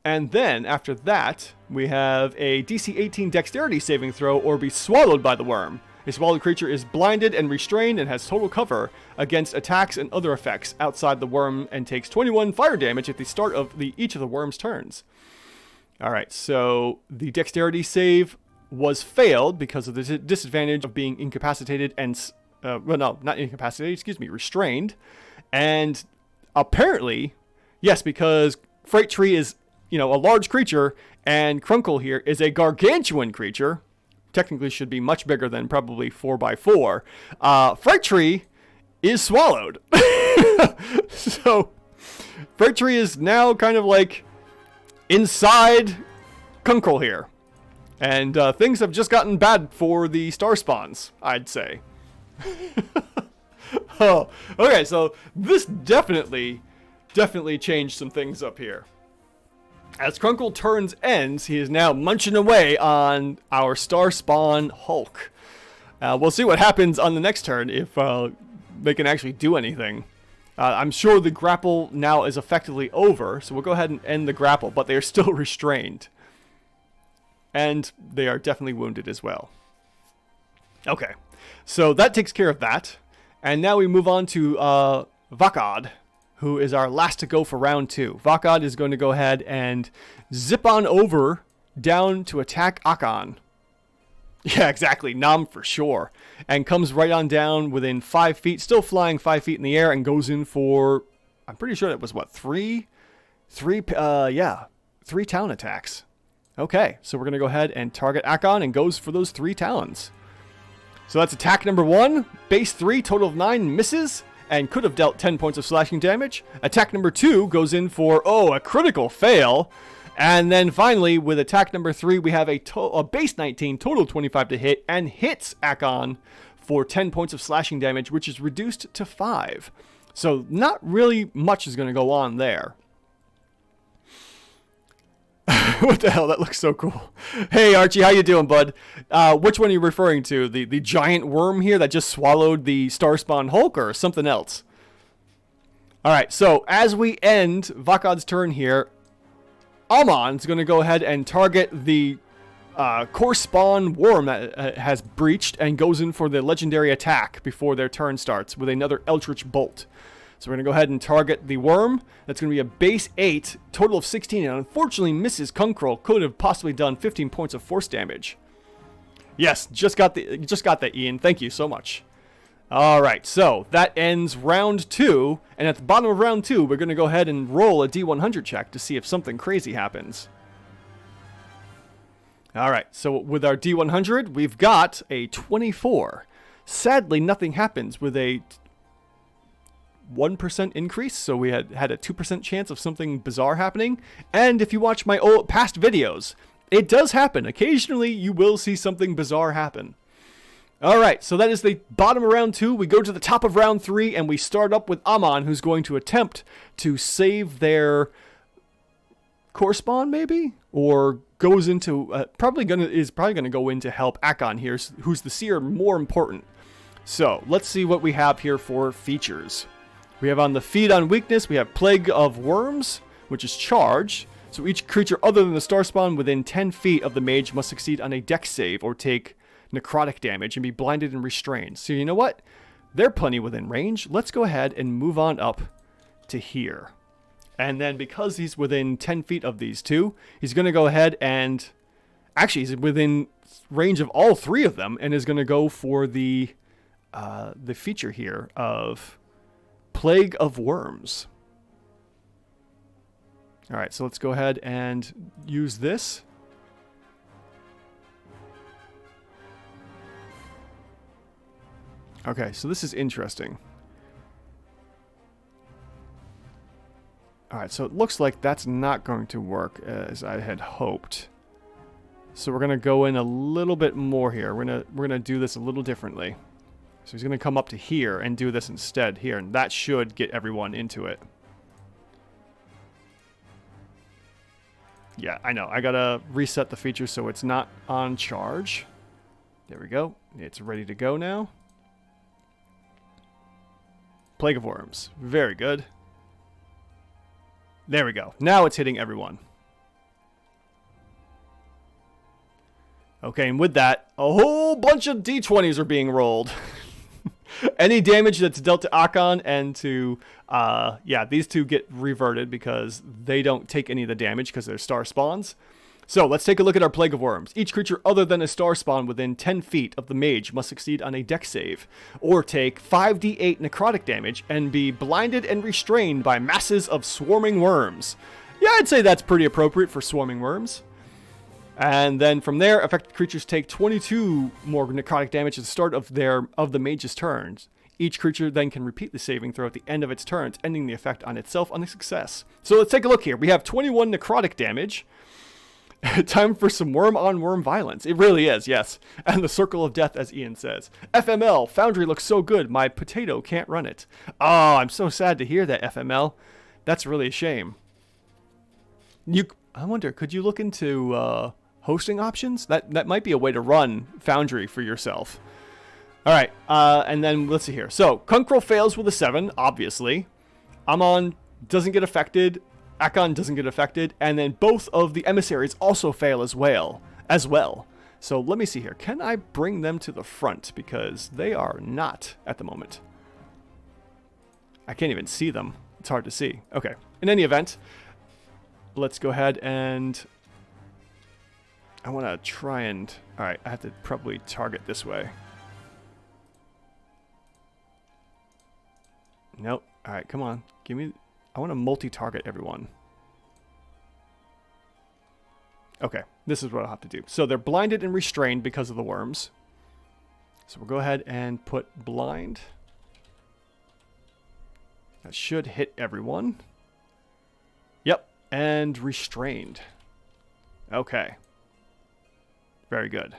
And then, after that, we have a DC 18 dexterity saving throw or be swallowed by the worm. A swallowed creature is blinded and restrained and has total cover against attacks and other effects outside the worm and takes 21 fire damage at the start of each of the worm's turns. Alright, so the dexterity save was failed because of the disadvantage of being incapacitated and... well, no, not incapacitated, excuse me, restrained. And apparently, yes, because Fright Tree is... a large creature, and Crunkle here is a gargantuan creature. Technically should be much bigger than probably 4x4. Fright Tree is swallowed. So, Fright Tree is now kind of like inside Crunkle here. And things have just gotten bad for the star spawns, I'd say. Oh, okay, so this definitely changed some things up here. As Crunkle turns ends, he is now munching away on our Star Spawn Hulk. We'll see what happens on the next turn if they can actually do anything. I'm sure the grapple now is effectively over, so we'll go ahead and end the grapple, but they are still restrained. And they are definitely wounded as well. Okay, so that takes care of that. And now we move on to Vakad, who is our last to go for round 2. Vakad is going to go ahead and zip on over down to attack Akon. Yeah, exactly. Nom for sure. And comes right on down within 5 feet, still flying 5 feet in the air, and goes in for, I'm pretty sure it was, what, three talon attacks. Okay, so we're going to go ahead and target Akon and goes for those 3 talons. So that's attack number 1, base 3, total of 9, misses. And could have dealt 10 points of slashing damage. Attack number 2 goes in for, a critical fail. And then finally, with attack number 3, we have a base 19, total 25 to hit, and hits Akon for 10 points of slashing damage, which is reduced to 5. So not really much is going to go on there. What the hell? That looks so cool. Hey, Archie, how you doing, bud? Which one are you referring to? The giant worm here that just swallowed the Star Spawn Hulk, or something else? Alright, so as we end Vakad's turn here, Om'on's going to go ahead and target the core spawn worm that has breached and goes in for the legendary attack before their turn starts with another Eldritch Bolt. So we're going to go ahead and target the worm. That's going to be a base 8, total of 16, and unfortunately misses Crunkle. Could have possibly done 15 points of force damage. Yes, just got that, Ian. Thank you so much. All right, so that ends round 2, and at the bottom of round 2, we're going to go ahead and roll a D100 check to see if something crazy happens. All right, so with our D100, we've got a 24. Sadly, nothing happens with a 1% increase, so we had a 2% chance of something bizarre happening. And if you watch my past videos, it does happen. Occasionally, you will see something bizarre happen. Alright, so that is the bottom of round 2. We go to the top of round 3, and we start up with Om'on, who's going to attempt to save their core spawn, maybe? Or goes into, probably gonna go in to help Akon here, who's the Seer, more important. So, let's see what we have here for features. We have on the feed on weakness, we have Plague of Worms, which is charged. So each creature other than the star spawn within 10 feet of the mage must succeed on a dex save or take necrotic damage and be blinded and restrained. So you know what? They're plenty within range. Let's go ahead and move on up to here. And then because he's within 10 feet of these two, he's going to go ahead and... Actually, he's within range of all 3 of them and is going to go for the feature here of Plague of Worms. Alright, so let's go ahead and use this. Okay, so this is interesting. Alright, so it looks like that's not going to work as I had hoped. So we're going to go in a little bit more here. We're gonna do this a little differently. So he's going to come up to here and do this instead here, and that should get everyone into it. Yeah, I know. I got to reset the feature so it's not on charge. There we go. It's ready to go now. Plague of Worms. Very good. There we go. Now it's hitting everyone. Okay, and with that, a whole bunch of d20s are being rolled. Any damage that's dealt to Om'on and to, yeah, these two get reverted because they don't take any of the damage because they're star spawns. So let's take a look at our Plague of Worms. Each creature other than a star spawn within 10 feet of the mage must succeed on a dex save, or take 5d8 necrotic damage and be blinded and restrained by masses of swarming worms. Yeah, I'd say that's pretty appropriate for swarming worms. And then from there, affected creatures take 22 more necrotic damage at the start of the mage's turns. Each creature then can repeat the saving throw at the end of its turns, ending the effect on itself on a success. So let's take a look here. We have 21 necrotic damage. Time for some worm-on-worm violence. It really is, yes. And the Circle of Death, as Ian says. FML, Foundry looks so good, my potato can't run it. Oh, I'm so sad to hear that, FML. That's really a shame. I wonder, could you look into hosting options? That might be a way to run Foundry for yourself. Alright, and then let's see here. So, Kunkril fails with a 7, obviously. Om'on doesn't get affected. Om'on doesn't get affected, and then both of the emissaries also fail as well. So let me see here. Can I bring them to the front? Because they are not at the moment. I can't even see them. It's hard to see. Okay. In any event, let's go ahead and... I want to try and... Alright, I have to probably target this way. Nope. Alright, come on. Give me... I want to multi-target everyone. Okay, this is what I'll have to do. So they're blinded and restrained because of the worms. So we'll go ahead and put blind. That should hit everyone. Yep, and restrained. Okay. Very good.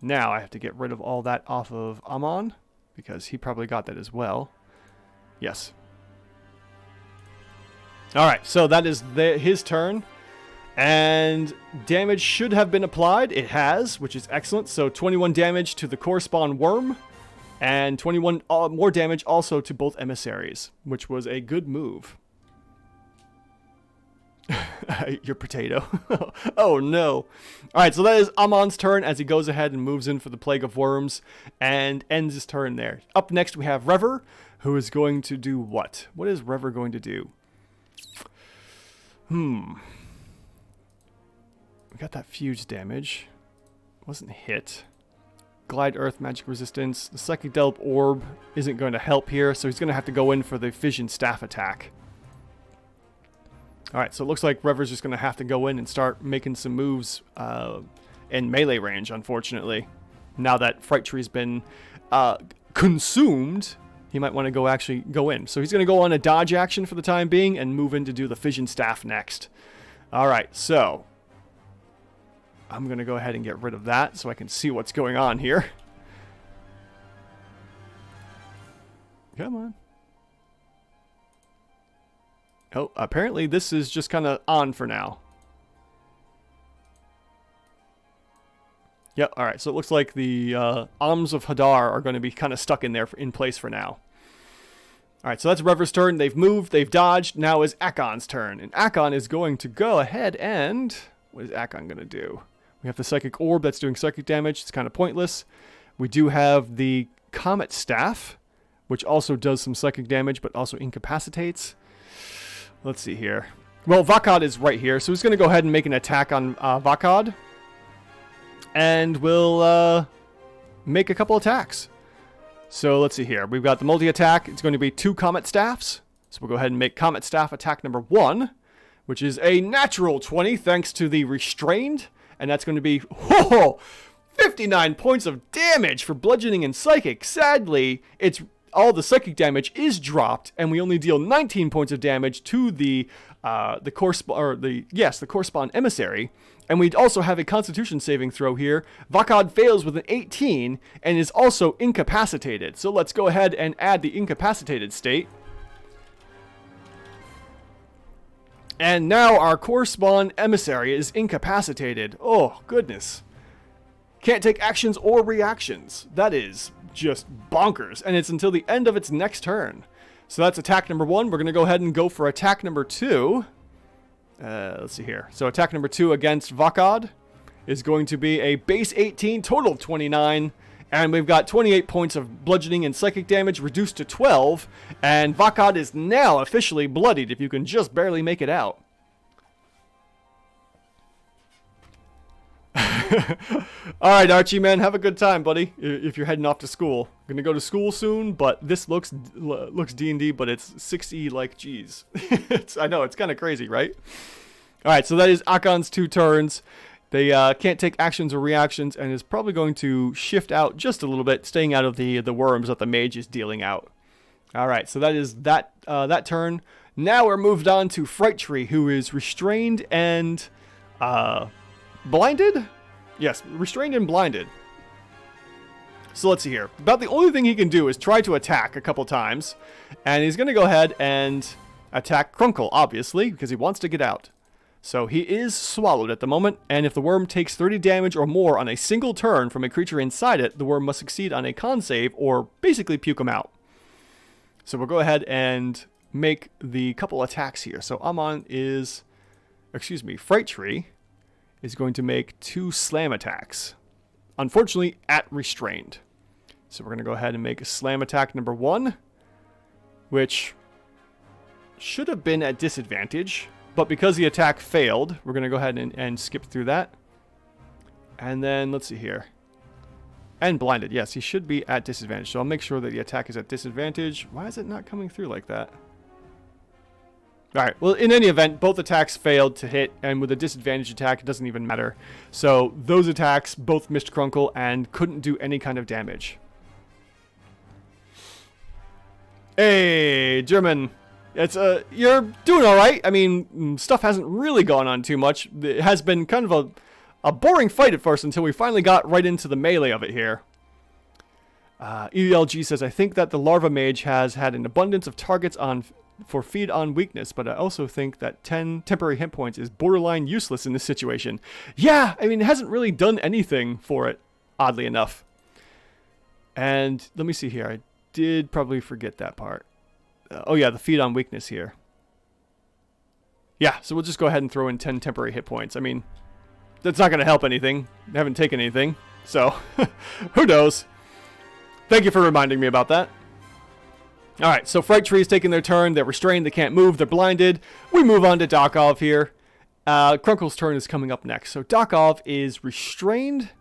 Now I have to get rid of all that off of Om'on, because he probably got that as well. Yes. Alright, so that is his turn. And damage should have been applied. It has, which is excellent. So 21 damage to the correspond worm. And 21 more damage also to both emissaries, which was a good move. Your potato. Oh no. Alright, so that is Om'on's turn as he goes ahead and moves in for the Plague of Worms and ends his turn there. Up next we have Rever, who is going to do what? What is Rever going to do? We got that fuse damage. Wasn't hit. Glide Earth, magic resistance. The Psychic Delp Orb isn't going to help here, so he's going to have to go in for the Fission Staff attack. Alright, so it looks like Rever's just going to have to go in and start making some moves in melee range, unfortunately. Now that Fright Tree's been consumed, he might want to actually go in. So he's going to go on a dodge action for the time being and move in to do the Fission Staff next. Alright, so I'm going to go ahead and get rid of that so I can see what's going on here. Come on. Oh, apparently this is just kind of on for now. Yep, alright, so it looks like the Arms of Hadar are going to be kind of stuck in there in place for now. Alright, so that's Rever's turn. They've moved, they've dodged. Now is Akon's turn. And Om'on is going to go ahead and... What is Om'on going to do? We have the Psychic Orb that's doing psychic damage. It's kind of pointless. We do have the Comet Staff, which also does some psychic damage, but also incapacitates. Let's see here. Well, Vakad is right here, so he's going to go ahead and make an attack on Vakad. And we'll make a couple attacks. So let's see here. We've got the multi-attack. It's going to be 2 Comet Staffs. So we'll go ahead and make Comet Staff attack number 1, which is a natural 20 thanks to the Restrained. And that's going to be 59 points of damage for bludgeoning and psychic. Sadly, it's all the psychic damage is dropped, and we only deal 19 points of damage to the correspond emissary. And we also have a Constitution saving throw here. Vakad fails with an 18 and is also incapacitated. So let's go ahead and add the incapacitated state. And now our correspond emissary is incapacitated. Oh, goodness. Can't take actions or reactions. That is just bonkers. And it's until the end of its next turn. So that's attack number 1. We're going to go ahead and go for attack number 2. Let's see here. So attack number 2 against Vakad is going to be a base 18, total of 29. And we've got 28 points of bludgeoning and psychic damage reduced to 12. And Vakad is now officially bloodied, if you can just barely make it out. Alright, Archie, man, have a good time, buddy, if you're heading off to school. Gonna go to school soon, but this looks D&D, but it's 6E like, geez. I know, it's kind of crazy, right? Alright, so that is Akon's 2 turns. They can't take actions or reactions, and is probably going to shift out just a little bit, staying out of the worms that the mage is dealing out. Alright, so that is that turn. Now we're moved on to Fright Tree, who is restrained and blinded? Yes, restrained and blinded. So let's see here. About the only thing he can do is try to attack a couple times. And he's going to go ahead and attack Crunkle, obviously, because he wants to get out. So he is swallowed at the moment. And if the worm takes 30 damage or more on a single turn from a creature inside it, the worm must succeed on a con save or basically puke him out. So we'll go ahead and make the couple attacks here. So Om'on is... Fright Tree is going to make 2 slam attacks. Unfortunately, at restrained. So we're going to go ahead and make a slam attack number 1, which should have been at disadvantage, but because the attack failed, we're going to go ahead and skip through that. And then, let's see here. And blinded. Yes, he should be at disadvantage, so I'll make sure that the attack is at disadvantage. Why is it not coming through like that? Alright, well, in any event, both attacks failed to hit, and with a disadvantage attack, it doesn't even matter. So, those attacks both missed Crunkle and couldn't do any kind of damage. Hey, German. It's, you're doing alright. I mean, stuff hasn't really gone on too much. It has been kind of a boring fight at first until we finally got right into the melee of it here. ELG says, I think that the Larva Mage has had an abundance of targets for feed on weakness, but I also think that 10 temporary hit points is borderline useless in this situation. Yeah, I mean, it hasn't really done anything for it, oddly enough. And let me see here. I did probably forget that part. Oh yeah, the feed on weakness here. Yeah, so we'll just go ahead and throw in 10 temporary hit points. I mean, that's not going to help anything. I haven't taken anything, so who knows? Thank you for reminding me about that. Alright, so Fright Tree is taking their turn. They're restrained, they can't move, they're blinded. We move on to Dokov here. Crunkle's turn is coming up next. So Dokov is restrained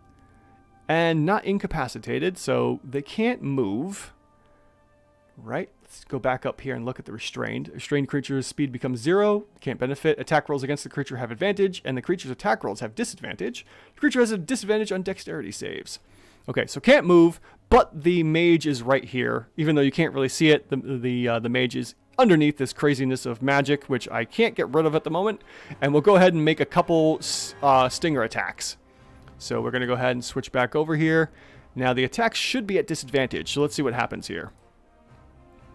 and not incapacitated, so they can't move. Right, let's go back up here and look at the restrained. Restrained creature's speed becomes 0, can't benefit. Attack rolls against the creature have advantage, and the creature's attack rolls have disadvantage. The creature has a disadvantage on dexterity saves. Okay, so can't move, but the mage is right here. Even though you can't really see it, the mage is underneath this craziness of magic, which I can't get rid of at the moment. And we'll go ahead and make a couple stinger attacks. So we're going to go ahead and switch back over here. Now the attacks should be at disadvantage, so let's see what happens here.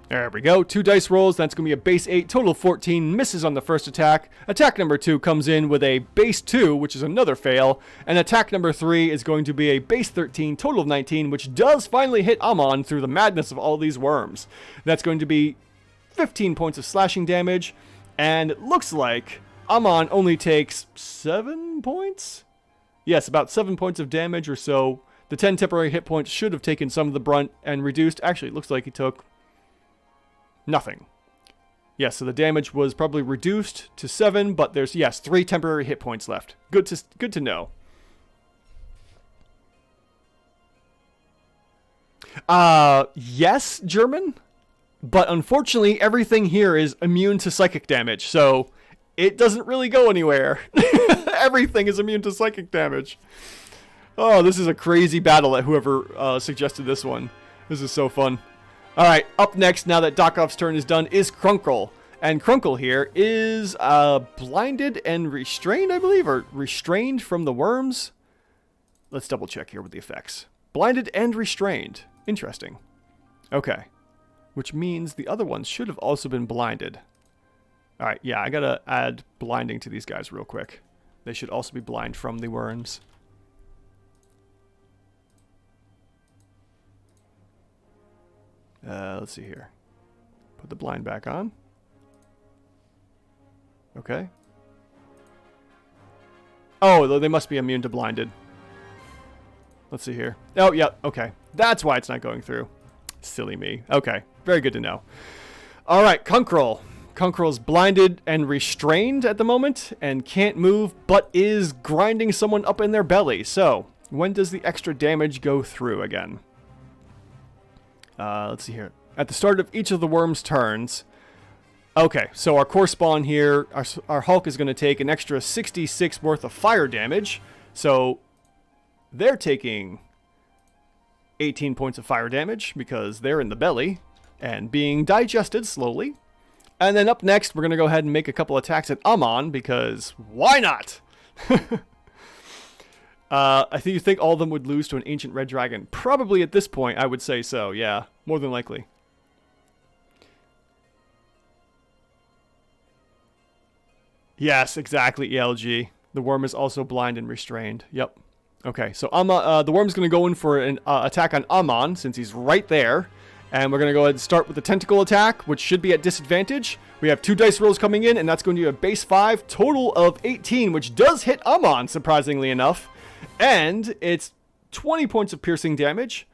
There we go. 2 dice rolls. That's going to be a base 8. Total of 14. Misses on the first attack. Attack number 2 comes in with a base 2, which is another fail. And attack number 3 is going to be a base 13. Total of 19, which does finally hit Om'on through the madness of all these worms. That's going to be 15 points of slashing damage. And it looks like Om'on only takes 7 points? Yes, about 7 points of damage or so. The 10 temporary hit points should have taken some of the brunt and reduced. Actually, it looks like he took nothing. Yes, so the damage was probably reduced to 7, but there's, yes, 3 temporary hit points left. Good to know. Yes, German, but unfortunately everything here is immune to psychic damage, so it doesn't really go anywhere. Everything is immune to psychic damage. Oh, this is a crazy battle at whoever suggested this one. This is so fun. Alright, up next, now that Dokov's turn is done, is Krunkle. And Krunkle here is blinded and restrained, I believe, or restrained from the worms. Let's double check here with the effects. Blinded and restrained. Interesting. Okay. Which means the other ones should have also been blinded. Alright, yeah, I gotta add blinding to these guys real quick. They should also be blind from the worms. Let's see here. Put the blind back on. Okay. Oh, they must be immune to blinded. Let's see here. Oh, yeah, okay. That's why it's not going through. Silly me. Okay, very good to know. All right, Kunkrul. Kunkrul's blinded and restrained at the moment and can't move, but is grinding someone up in their belly. So, when does the extra damage go through again? Let's see here. At the start of each of the worms' turns. Okay, so our core spawn here, our Hulk is going to take an extra 66 worth of fire damage. So, they're taking 18 points of fire damage because they're in the belly and being digested slowly. And then up next, we're going to go ahead and make a couple attacks at Om'on because why not? You think all of them would lose to an ancient red dragon? Probably at this point, I would say so. Yeah, more than likely. Yes, exactly, ELG. The worm is also blind and restrained. Yep. Okay, so the worm's going to go in for an attack on Om'on since he's right there. And we're going to go ahead and start with the tentacle attack, which should be at disadvantage. We have 2 dice rolls coming in, and that's going to be a base 5, total of 18, which does hit Om'on, surprisingly enough. And it's 20 points of piercing damage.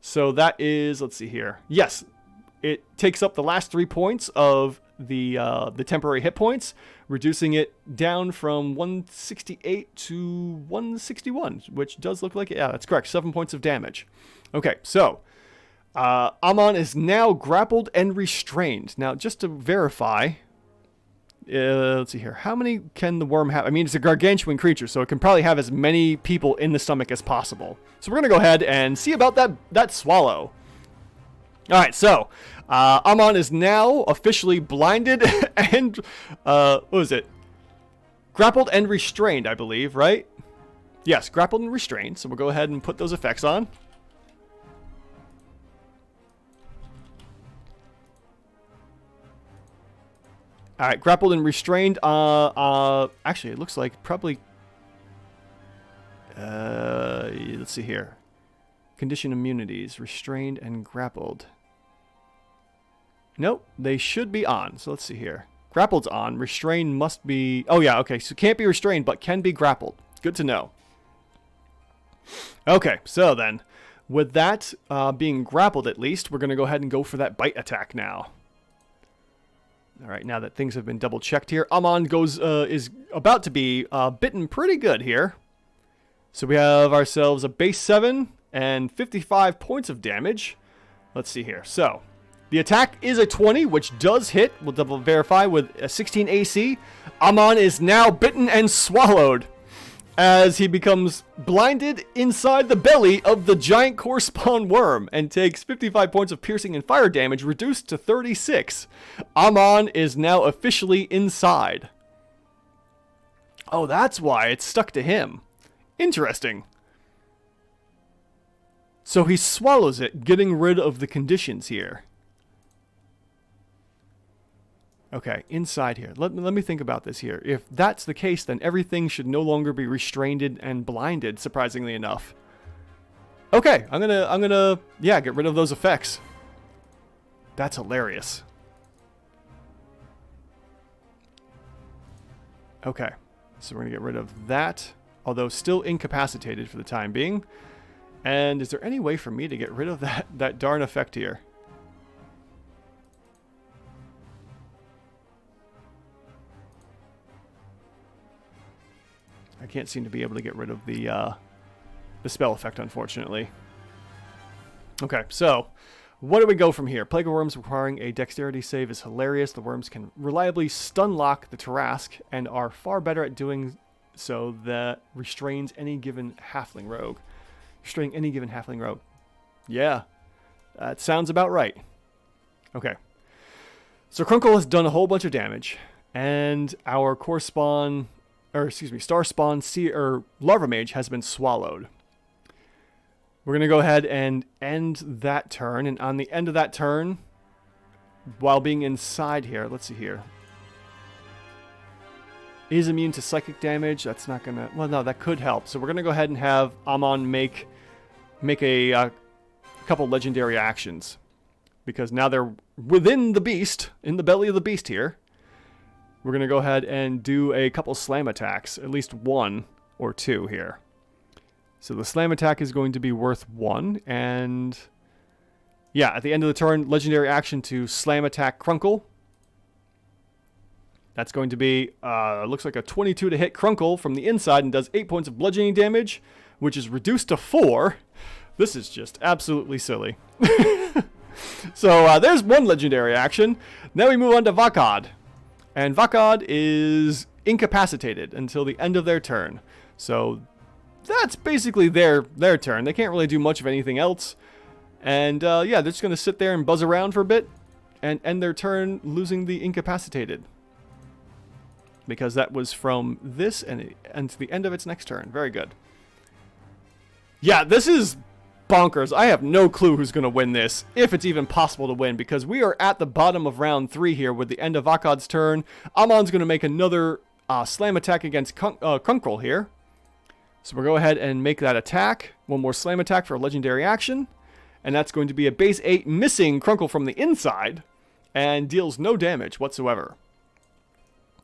So that is, let's see here. Yes, it takes up the last 3 points of the temporary hit points, reducing it down from 168 to 161, which does look like it. Yeah, that's correct. 7 points of damage. Okay, so Om'on is now grappled and restrained. Now, just to verify, let's see here. How many can the worm have? I mean, it's a gargantuan creature, so it can probably have as many people in the stomach as possible. So we're going to go ahead and see about that swallow. All right, so Om'on is now officially blinded and, what was it? Grappled and restrained, I believe, right? Yes, grappled and restrained. So we'll go ahead and put those effects on. All right, grappled and restrained. Actually, it looks like probably. Let's see here. Condition immunities, restrained and grappled. Nope, they should be on. So let's see here. Grappled's on. Restrained must be. Oh yeah, okay. So can't be restrained, but can be grappled. Good to know. Okay, so then, with that being grappled at least, we're gonna go ahead and go for that bite attack now. All right, now that things have been double checked here, Om'on is about to be bitten pretty good here. So we have ourselves a base 7 and 55 points of damage. Let's see here. So the attack is a 20, which does hit. We'll double verify with a 16 AC. Om'on is now bitten and swallowed as he becomes blinded inside the belly of the giant core spawn worm and takes 55 points of piercing and fire damage, reduced to 36. Om'on is now officially inside. Oh, that's why it's stuck to him. Interesting. So he swallows it, getting rid of the conditions here. Okay, inside here. Let me think about this here. If that's the case, then everything should no longer be restrained and blinded, surprisingly enough. Okay, I'm gonna yeah, get rid of those effects. That's hilarious. Okay, so we're gonna get rid of that, although still incapacitated for the time being. And is there any way for me to get rid of that darn effect here? I can't seem to be able to get rid of the spell effect, unfortunately. Okay, so what do we go from here? Plague of Worms requiring a dexterity save is hilarious. The worms can reliably stun lock the Tarrasque and are far better at doing So that restrains any given halfling rogue. Restraining any given halfling rogue. Yeah, that sounds about right. Okay. So Crunkle has done a whole bunch of damage, and our core spawn, or excuse me, star spawn Seer, or Larva Mage has been swallowed. We're going to go ahead and end that turn, and on the end of that turn, while being inside here, let's see here. Is immune to psychic damage. That's not going to, well, no, that could help. So we're going to go ahead and have Om'on make a couple legendary actions, because now they're within the beast, in the belly of the beast here. We're going to go ahead and do a couple slam attacks, at least 1 or 2 here. So the slam attack is going to be worth 1, and yeah, at the end of the turn, legendary action to slam attack Crunkle. That's going to be, looks like a 22 to hit Crunkle from the inside and does 8 points of bludgeoning damage, which is reduced to 4. This is just absolutely silly. So there's one legendary action. Now we move on to Vakad. And Vakad is incapacitated until the end of their turn. So that's basically their turn. They can't really do much of anything else. And yeah, they're just going to sit there and buzz around for a bit and end their turn losing the incapacitated. Because that was from this and to the end of its next turn. Very good. Yeah, this is bonkers. I have no clue who's going to win this, if it's even possible to win, because we are at the bottom of round 3 here with the end of Vakad's turn. Om'on's going to make another slam attack against Crunkle here. So we'll go ahead and make that attack. One more slam attack for a legendary action. And that's going to be a base 8, missing Crunkle from the inside, and deals no damage whatsoever.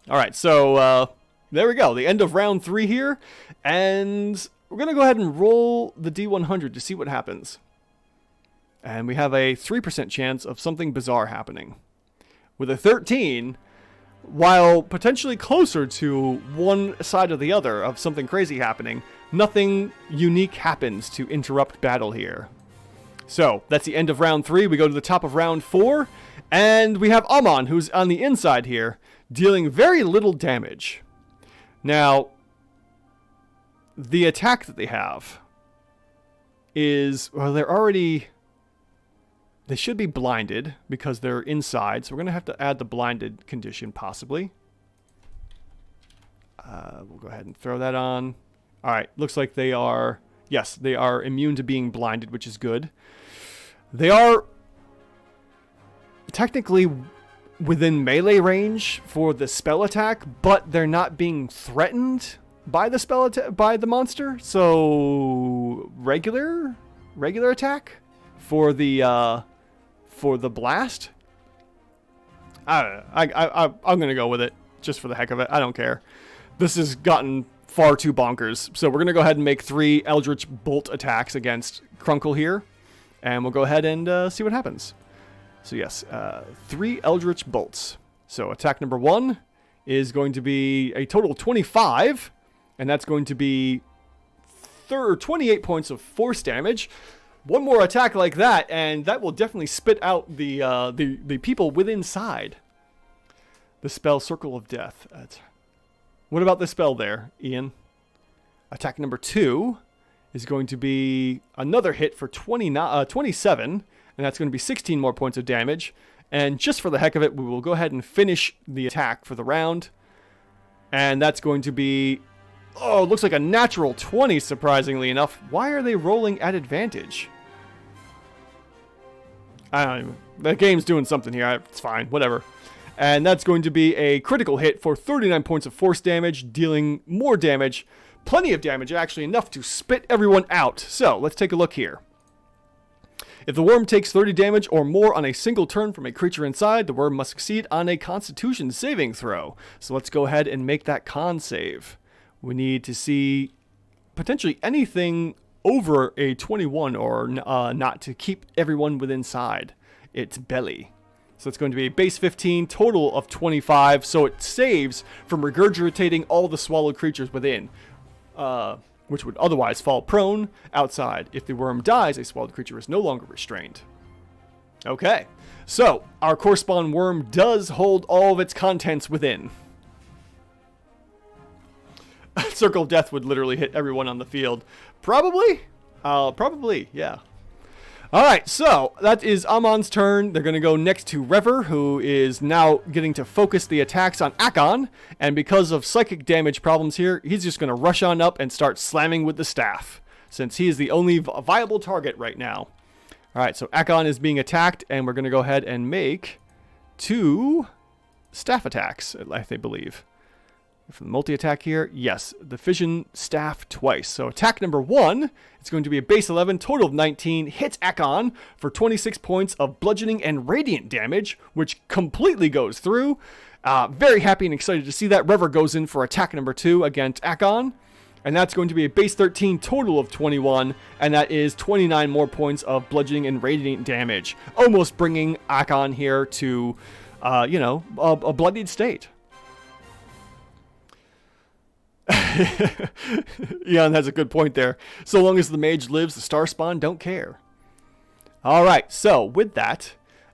Alright, so there we go. The end of round 3 here. And we're going to go ahead and roll the D100 to see what happens. And we have a 3% chance of something bizarre happening. With a 13, while potentially closer to one side or the other of something crazy happening, nothing unique happens to interrupt battle here. So, that's the end of round 3. We go to the top of round 4. And we have Om'on, who's on the inside here, dealing very little damage. Now, the attack that they have is, well, they should be blinded because they're inside, so we're going to have to add the blinded condition, possibly. We'll go ahead and throw that on. Alright, looks like they are, yes, they are immune to being blinded, which is good. They are technically within melee range for the spell attack, but they're not being threatened by the spell by the monster, so regular attack for the blast. I don't know. I'm gonna go with it just for the heck of it. I don't care. This has gotten far too bonkers. So we're gonna go ahead and make 3 Eldritch Bolt attacks against Crunkle here, and we'll go ahead and see what happens. So yes, 3 Eldritch Bolts. So attack number 1 is going to be a total of 25. And that's going to be 28 points of force damage. One more attack like that, and that will definitely spit out the people within inside. The spell Circle of Death. What about the spell there, Ian? Attack number 2 is going to be another hit for 27, and that's going to be 16 more points of damage. And just for the heck of it, we will go ahead and finish the attack for the round. And that's going to be, oh, it looks like a natural 20, surprisingly enough. Why are they rolling at advantage? I don't know. The game's doing something here. It's fine. Whatever. And that's going to be a critical hit for 39 points of force damage, dealing more damage. Plenty of damage, actually enough to spit everyone out. So, let's take a look here. If the worm takes 30 damage or more on a single turn from a creature inside, the worm must succeed on a Constitution saving throw. So let's go ahead and make that con save. We need to see potentially anything over a 21 or not to keep everyone within inside its belly. So it's going to be a base 15, total of 25, so it saves from regurgitating all the swallowed creatures within, which would otherwise fall prone outside. If the worm dies, a swallowed creature is no longer restrained. Okay, so our core spawn worm does hold all of its contents within. Circle of Death would literally hit everyone on the field. Probably? Probably, yeah. Alright, so that is Om'on's turn. They're going to go next to Rever, who is now getting to focus the attacks on Akon. And because of psychic damage problems here, he's just going to rush on up and start slamming with the staff, since he is the only viable target right now. Alright, so Akon is being attacked, and we're going to go ahead and make 2 staff attacks, I believe. For the multi-attack here, yes, the fission staff twice. So attack number 1, it's going to be a base 11, total of 19, hits Akon for 26 points of bludgeoning and radiant damage, which completely goes through. Very happy and excited to see that. Rever goes in for attack number 2 against Akon, and that's going to be a base 13, total of 21, and that is 29 more points of bludgeoning and radiant damage, almost bringing Akon here to, a bloodied state. Eon has a good point there. So long as the mage lives, the star spawn don't care. Alright, so with that,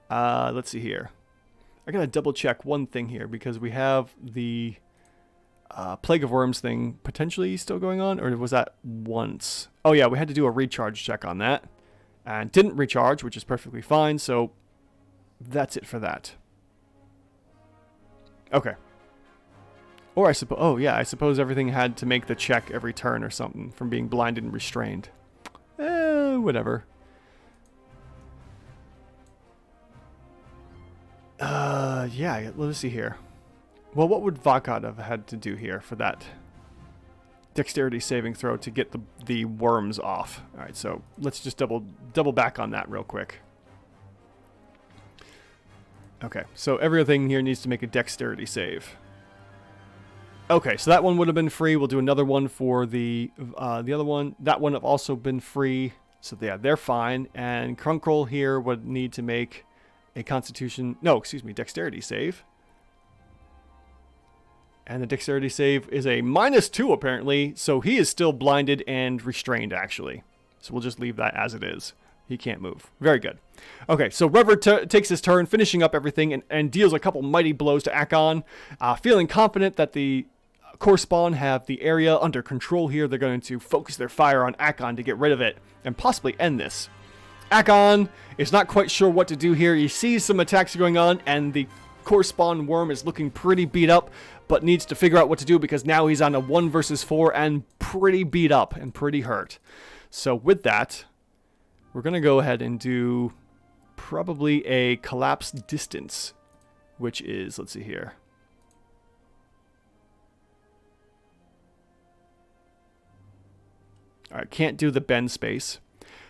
let's see here. I gotta double check one thing here, because we have the Plague of Worms thing potentially still going on, or was that once? Oh yeah, we had to do a recharge check on that, and didn't recharge, which is perfectly fine, so that's it for that. Okay. Or I suppose, oh yeah, I suppose everything had to make the check every turn or something from being blinded and restrained. Whatever. Yeah, let's see here. Well, what would Vakad have had to do here for that dexterity saving throw to get the worms off? Alright, so let's just double back on that real quick. Okay, so everything here needs to make a dexterity save. Okay, so that one would have been free. We'll do another one for the other one. That one have also been free. So yeah, they're fine. And Krunkle here would need to make a dexterity save. And the dexterity save is a -2 apparently. So he is still blinded and restrained actually. So we'll just leave that as it is. He can't move. Very good. Okay, so Rever takes his turn, finishing up everything, and deals a couple mighty blows to Akon. Feeling confident that the Core Spawn have the area under control here, they're going to focus their fire on Akon to get rid of it and possibly end this. Akon is not quite sure what to do here. He sees some attacks going on, and the Core Spawn worm is looking pretty beat up, but needs to figure out what to do because now he's on a 1 versus 4 and pretty beat up and pretty hurt. So with that, we're going to go ahead and do probably a collapse distance, which is, let's see here. Alright, can't do the bend space.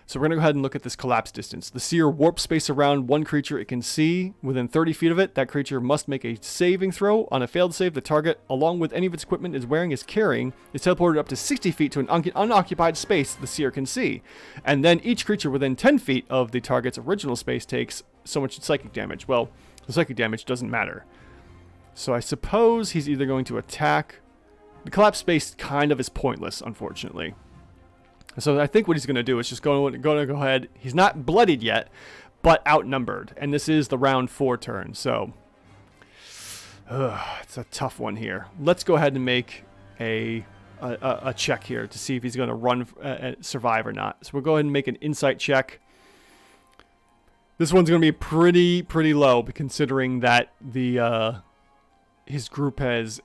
So we're going to go ahead and look at this collapse distance. The Seer warps space around one creature it can see within 30 feet of it. That creature must make a saving throw. On a failed save, the target, along with any of its equipment is wearing, is carrying, is teleported up to 60 feet to an unoccupied space the Seer can see. And then each creature within 10 feet of the target's original space takes so much psychic damage. Well, the psychic damage doesn't matter. So I suppose he's either going to attack. The collapse space kind of is pointless, unfortunately. So I think what he's going to do is just going to go ahead. He's not bloodied yet, but outnumbered. And this is the round 4 turn. So it's a tough one here. Let's go ahead and make a check here to see if he's going to survive or not. So we'll go ahead and make an insight check. This one's going to be pretty low, considering that his group is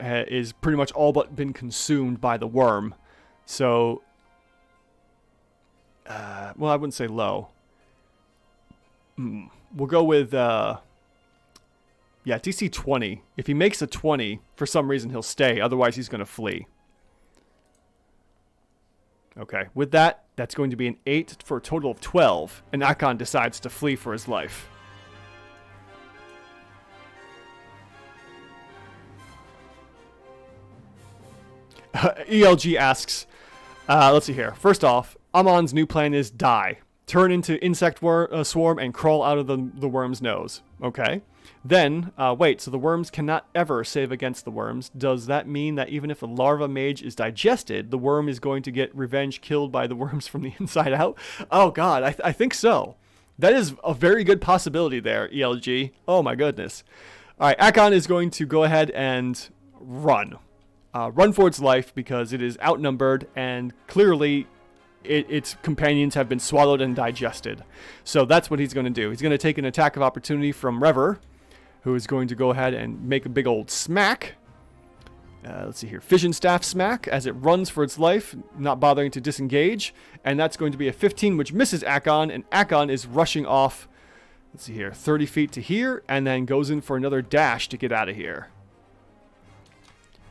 pretty much all but been consumed by the worm. So. Well, I wouldn't say low. We'll go with, DC 20. If he makes a 20, for some reason he'll stay. Otherwise, he's going to flee. Okay, with that, that's going to be an 8 for a total of 12. And Akon decides to flee for his life. ELG asks, let's see here. First off, Om'on's new plan is die. Turn into insect swarm and crawl out of the worm's nose. Okay. Then, wait, so the worms cannot ever save against the worms. Does that mean that even if a Larva Mage is digested, the worm is going to get revenge killed by the worms from the inside out? Oh god, I think so. That is a very good possibility there, ELG. Oh my goodness. Alright, Akon is going to go ahead and run. run for its life because it is outnumbered, and clearly its companions have been swallowed and digested. So that's what he's going to do. He's going to take an attack of opportunity from Rever, who is going to go ahead and make a big old smack. Let's see here. Fission Staff smack as it runs for its life, not bothering to disengage. And that's going to be a 15, which misses Akon, and Akon is rushing off, let's see here, 30 feet to here, and then goes in for another dash to get out of here.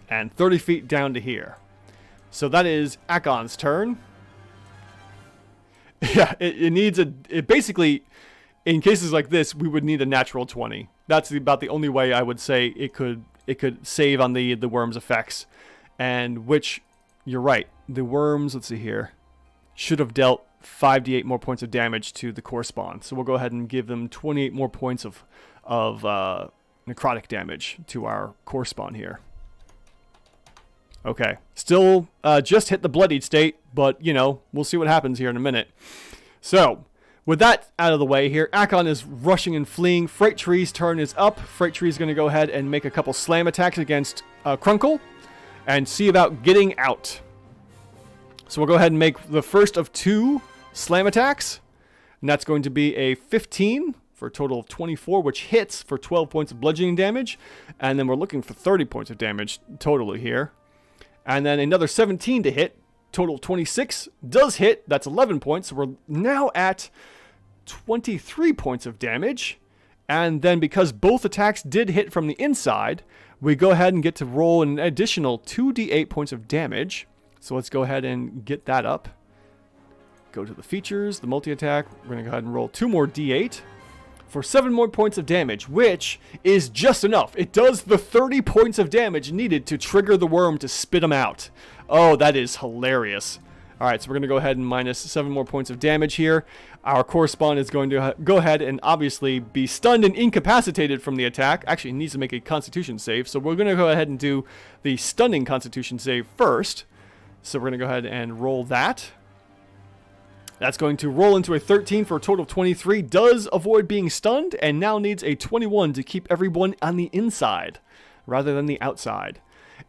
And 30 feet down to here. So that is Akon's turn. Yeah, it needs it basically, in cases like this, we would need a natural 20. That's about the only way I would say it could save on the worm's effects. And which, you're right, the worms, let's see here, should have dealt 5d8 more points of damage to the core spawn. So we'll go ahead and give them 28 more points of necrotic damage to our core spawn here. Okay, still just hit the bloodied state, but, you know, we'll see what happens here in a minute. So, with that out of the way here, Akon is rushing and fleeing. Freight Tree's turn is up. Freight Tree's going to go ahead and make a couple slam attacks against Krunkle and see about getting out. So we'll go ahead and make the first of 2 slam attacks, and that's going to be a 15 for a total of 24, which hits for 12 points of bludgeoning damage, and then we're looking for 30 points of damage totally here. And then another 17 to hit, total 26, does hit. That's 11 points. So we're now at 23 points of damage. And then because both attacks did hit from the inside, we go ahead and get to roll an additional 2d8 points of damage. So let's go ahead and get that up. Go to the features, the multi-attack. We're going to go ahead and roll 2 more d8. For 7 more points of damage, which is just enough. It does the 30 points of damage needed to trigger the worm to spit them out. Oh, that is hilarious. Alright, so we're going to go ahead and minus 7 more points of damage here. Our core spawn is going to go ahead and obviously be stunned and incapacitated from the attack. Actually, it needs to make a constitution save, so we're going to go ahead and do the stunning constitution save first. So we're going to go ahead and roll that. That's going to roll into a 13 for a total of 23. Does avoid being stunned, and now needs a 21 to keep everyone on the inside rather than the outside.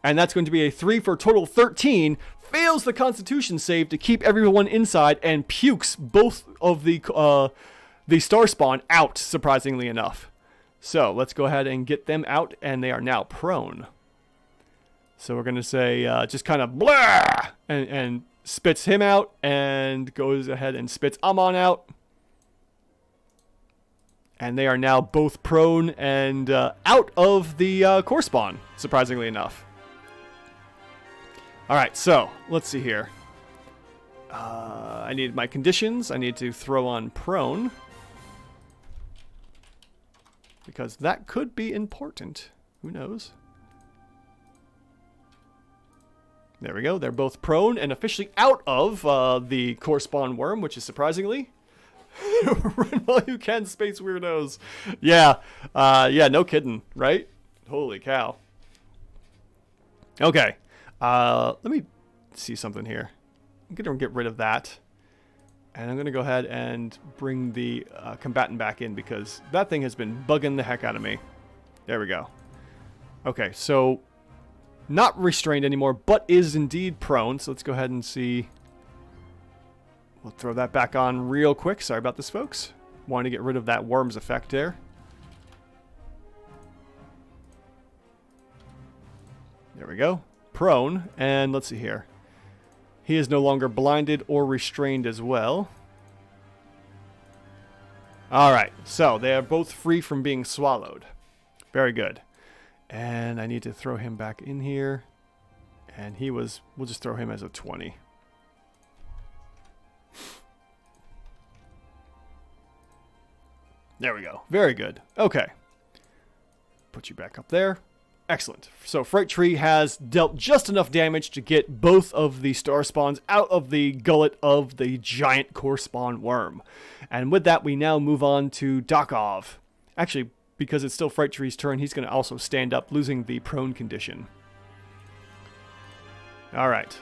And that's going to be a 3 for a total of 13. Fails the Constitution save to keep everyone inside, and pukes both of the Star Spawn out, surprisingly enough. So let's go ahead and get them out, and they are now prone. So we're going to say just kind of blah, and spits him out, and goes ahead and spits Om'on out. And they are now both prone and out of the core spawn, surprisingly enough. Alright, so let's see here. I need my conditions. I need to throw on prone, because that could be important. Who knows? There we go. They're both prone and officially out of the core spawn worm, which is surprisingly. Run while you can, space weirdos. Yeah. Yeah, no kidding, right? Holy cow. Okay. Let me see something here. I'm going to get rid of that. And I'm going to go ahead and bring the combatant back in, because that thing has been bugging the heck out of me. There we go. Okay, so not restrained anymore, but is indeed prone. So let's go ahead and see. We'll throw that back on real quick. Sorry about this, folks. Wanted to get rid of that worm's effect there. There we go. Prone. And let's see here. He is no longer blinded or restrained as well. Alright, so they are both free from being swallowed. Very good. And I need to throw him back in here. And we'll just throw him as a 20. There we go. Very good. Okay. Put you back up there. Excellent. So Freight Tree has dealt just enough damage to get both of the star spawns out of the gullet of the giant core spawn worm. And with that, we now move on to Dakov. Actually, because it's still Freight Tree's turn, he's going to also stand up, losing the prone condition. All right.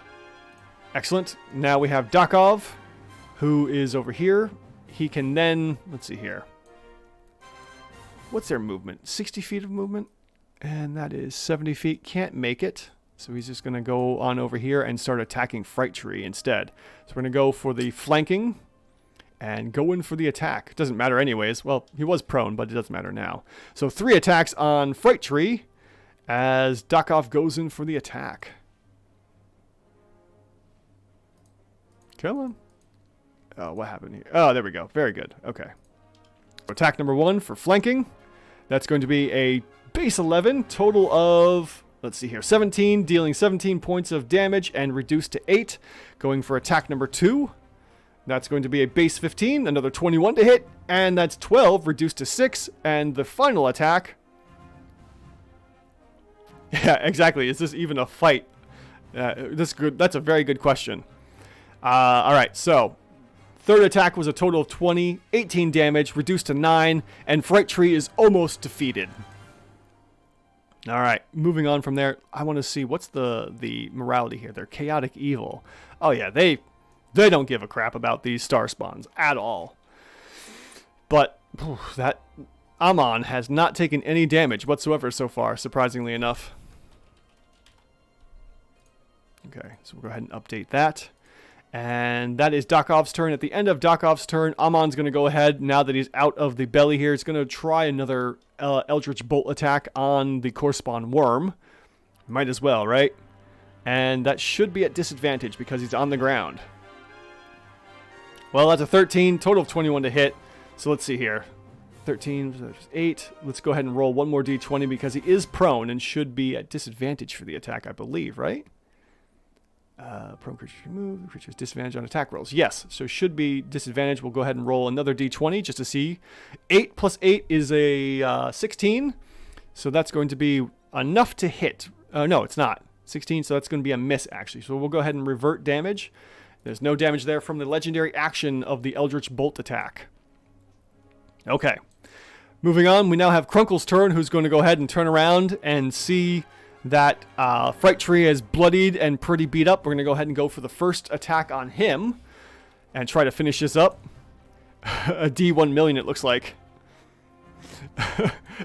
Excellent. Now we have Dakov, who is over here. He can then, let's see here. What's their movement? 60 feet of movement? And that is 70 feet. Can't make it. So he's just going to go on over here and start attacking Fright Tree instead. So we're going to go for the flanking and go in for the attack. It doesn't matter anyways. Well, he was prone, but it doesn't matter now. So 3 attacks on Fright Tree as Dakov goes in for the attack. Come on. Oh, what happened here? Oh, there we go. Very good. Okay. Attack number 1 for flanking. That's going to be a base 11, total of, let's see here, 17, dealing 17 points of damage and reduced to 8. Going for attack number 2. That's going to be a base 15, another 21 to hit, and that's 12, reduced to 6. And the final attack. Yeah, exactly. Is this even a fight? That's a very good question. All right, so third attack was a total of 20, 18 damage, reduced to 9, and Fright Tree is almost defeated. All right, moving on from there, I want to see what's the morality here. They're chaotic evil. Oh yeah, they don't give a crap about these star spawns at all. But that Om'on has not taken any damage whatsoever so far, surprisingly enough. Okay, so we'll go ahead and update that. And that is Dakov's turn. At the end of Dakov's turn, Om'on's going to go ahead, now that he's out of the belly here, he's going to try another Eldritch Bolt attack on the core spawn worm. Might as well, right? And that should be at disadvantage because he's on the ground. Well, that's a 13, total of 21 to hit. So let's see here. 13, 8. Let's go ahead and roll one more d20 because he is prone and should be at disadvantage for the attack, I believe, right? Prone creatures removed. Creatures disadvantage on attack rolls. Yes, so should be disadvantage. We'll go ahead and roll another d20 just to see. 8 plus 8 is a 16. So that's going to be enough to hit. No, it's not. 16, so that's going to be a miss, actually. So we'll go ahead and revert damage. There's no damage there from the legendary action of the Eldritch Bolt attack. Okay. Moving on, we now have Crunkle's turn, who's going to go ahead and turn around and see that Fright Tree is bloodied and pretty beat up. We're going to go ahead and go for the first attack on him and try to finish this up. A D1 million, it looks like.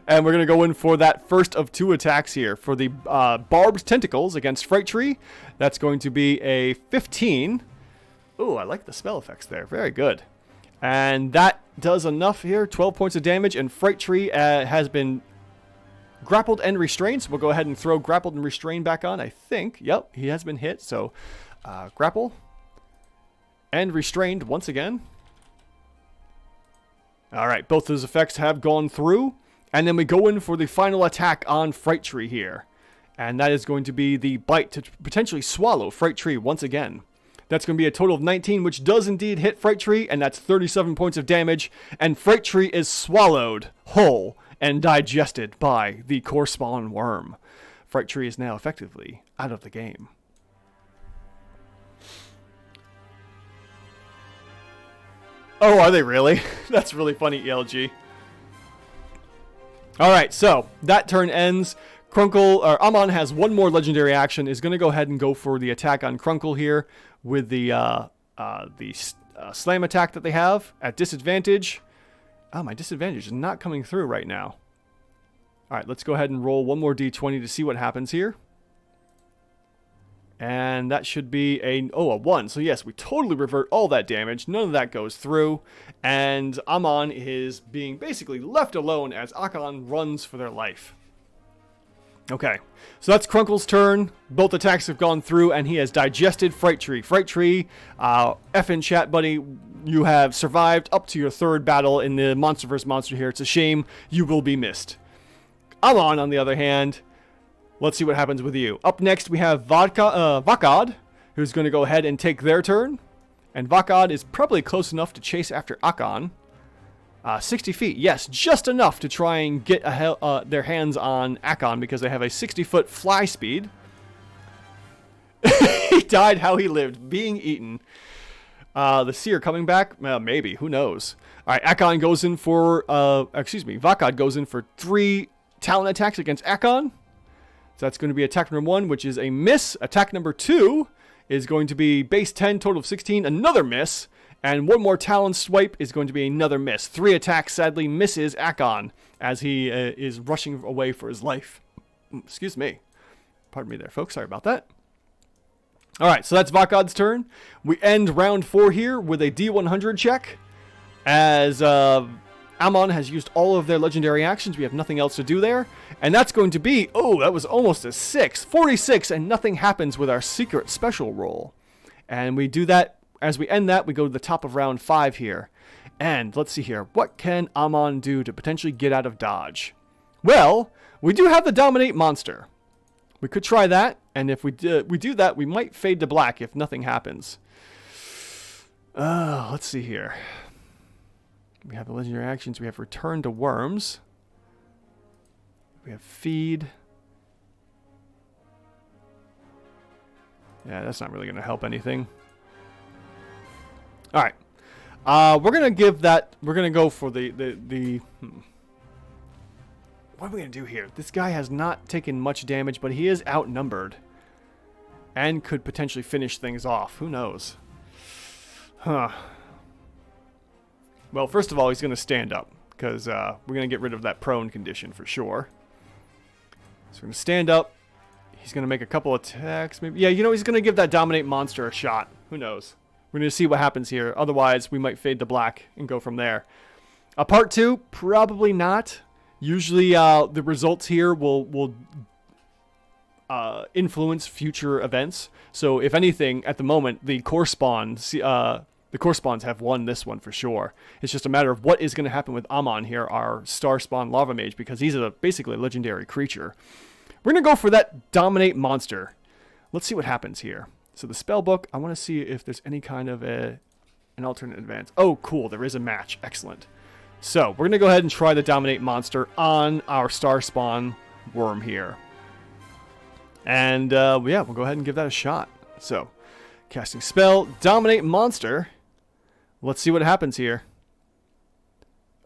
And we're going to go in for that first of 2 attacks here. For the Barbed Tentacles against Fright Tree, that's going to be a 15. Ooh, I like the spell effects there. Very good. And that does enough here. 12 points of damage, and Fright Tree has been grappled and restrained. So we'll go ahead and throw grappled and restrained back on, I think. Yep, he has been hit. So grapple and restrained once again. All right, both those effects have gone through. And then we go in for the final attack on Fright Tree here. And that is going to be the bite to potentially swallow Fright Tree once again. That's going to be a total of 19, which does indeed hit Fright Tree, and that's 37 points of damage. And Fright Tree is swallowed whole and digested by the core spawn worm. Fright Tree is now effectively out of the game. Oh, are they really? That's really funny, ELG. Alright, so that turn ends. Om'on has one more legendary action, is going to go ahead and go for the attack on Crunkle here with the slam attack that they have at disadvantage. Oh, my disadvantage is not coming through right now. Alright, let's go ahead and roll one more d20 to see what happens here. And that should be a 1. So yes, we totally revert all that damage. None of that goes through. And Om'on is being basically left alone as Akon runs for their life. Okay, so that's Crunkle's turn. Both attacks have gone through, and he has digested Fright Tree. Fright Tree, F in chat, buddy. You have survived up to your 3rd battle in the Monster vs. Monster here. It's a shame. You will be missed. Om'on, on the other hand, let's see what happens with you. Up next, we have Vakad, who's going to go ahead and take their turn. And Vakad is probably close enough to chase after Akon. 60 feet, yes, just enough to try and get their hands on Akon because they have a 60-foot fly speed. He died how he lived, being eaten. The Seer coming back? Maybe, who knows. Alright, Akon goes in for, Vakad goes in for 3 talent attacks against Akon. So that's going to be attack number 1, which is a miss. Attack number 2 is going to be base 10, total of 16, another miss. And one more talon swipe is going to be another miss. 3 attacks sadly misses Akon as he is rushing away for his life. Excuse me. Pardon me there, folks. Sorry about that. All right, so that's Vakod's turn. We end round 4 here with a D100 check. As Om'on has used all of their legendary actions, we have nothing else to do there. And that's going to be, oh, that was almost a 6. 46, and nothing happens with our secret special roll. And we do that, as we end that, we go to the top of round 5 here. And let's see here, what can Om'on do to potentially get out of dodge? Well, we do have the Dominate monster. We could try that, and if we do that, we might fade to black if nothing happens. Let's see here. We have the legendary actions. We have Return to Worms. We have Feed. Yeah, that's not really going to help anything. All right. We're going to give that... We're going to go for the What are we going to do here? This guy has not taken much damage, but he is outnumbered. And could potentially finish things off. Who knows? Huh. Well, first of all, he's going to stand up. Because we're going to get rid of that prone condition for sure. So we're going to stand up. He's going to make a couple attacks. Maybe. Yeah, you know, he's going to give that Dominate monster a shot. Who knows? We're going to see what happens here. Otherwise, we might fade to black and go from there. Part 2, probably not. Usually, the results here will influence future events. So, if anything, at the moment, the core spawns have won this one for sure. It's just a matter of what is going to happen with Om'on here, our star spawn Larva Mage, because he's basically a legendary creature. We're going to go for that Dominate monster. Let's see what happens here. So the spell book, I want to see if there's any kind of an alternate advance. Oh, cool. There is a match. Excellent. So we're going to go ahead and try the Dominate monster on our star spawn worm here. And yeah, we'll go ahead and give that a shot. So casting spell, Dominate monster. Let's see what happens here.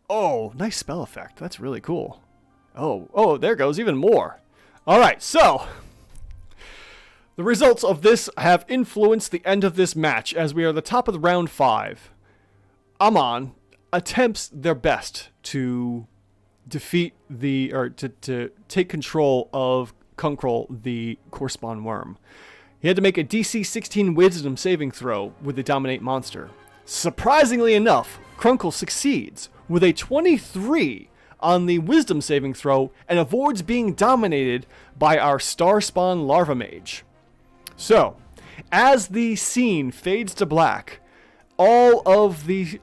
Oh, nice spell effect. That's really cool. Oh, there goes even more. All right, so the results of this have influenced the end of this match as we are at the top of the round 5. Om'on attempts their best to defeat to take control of Kunkrul, the core spawn worm. He had to make a DC 16 Wisdom saving throw with the Dominate monster. Surprisingly enough, Kunkrul succeeds with a 23 on the Wisdom saving throw and avoids being dominated by our star spawn Larva Mage. So, as the scene fades to black, all of the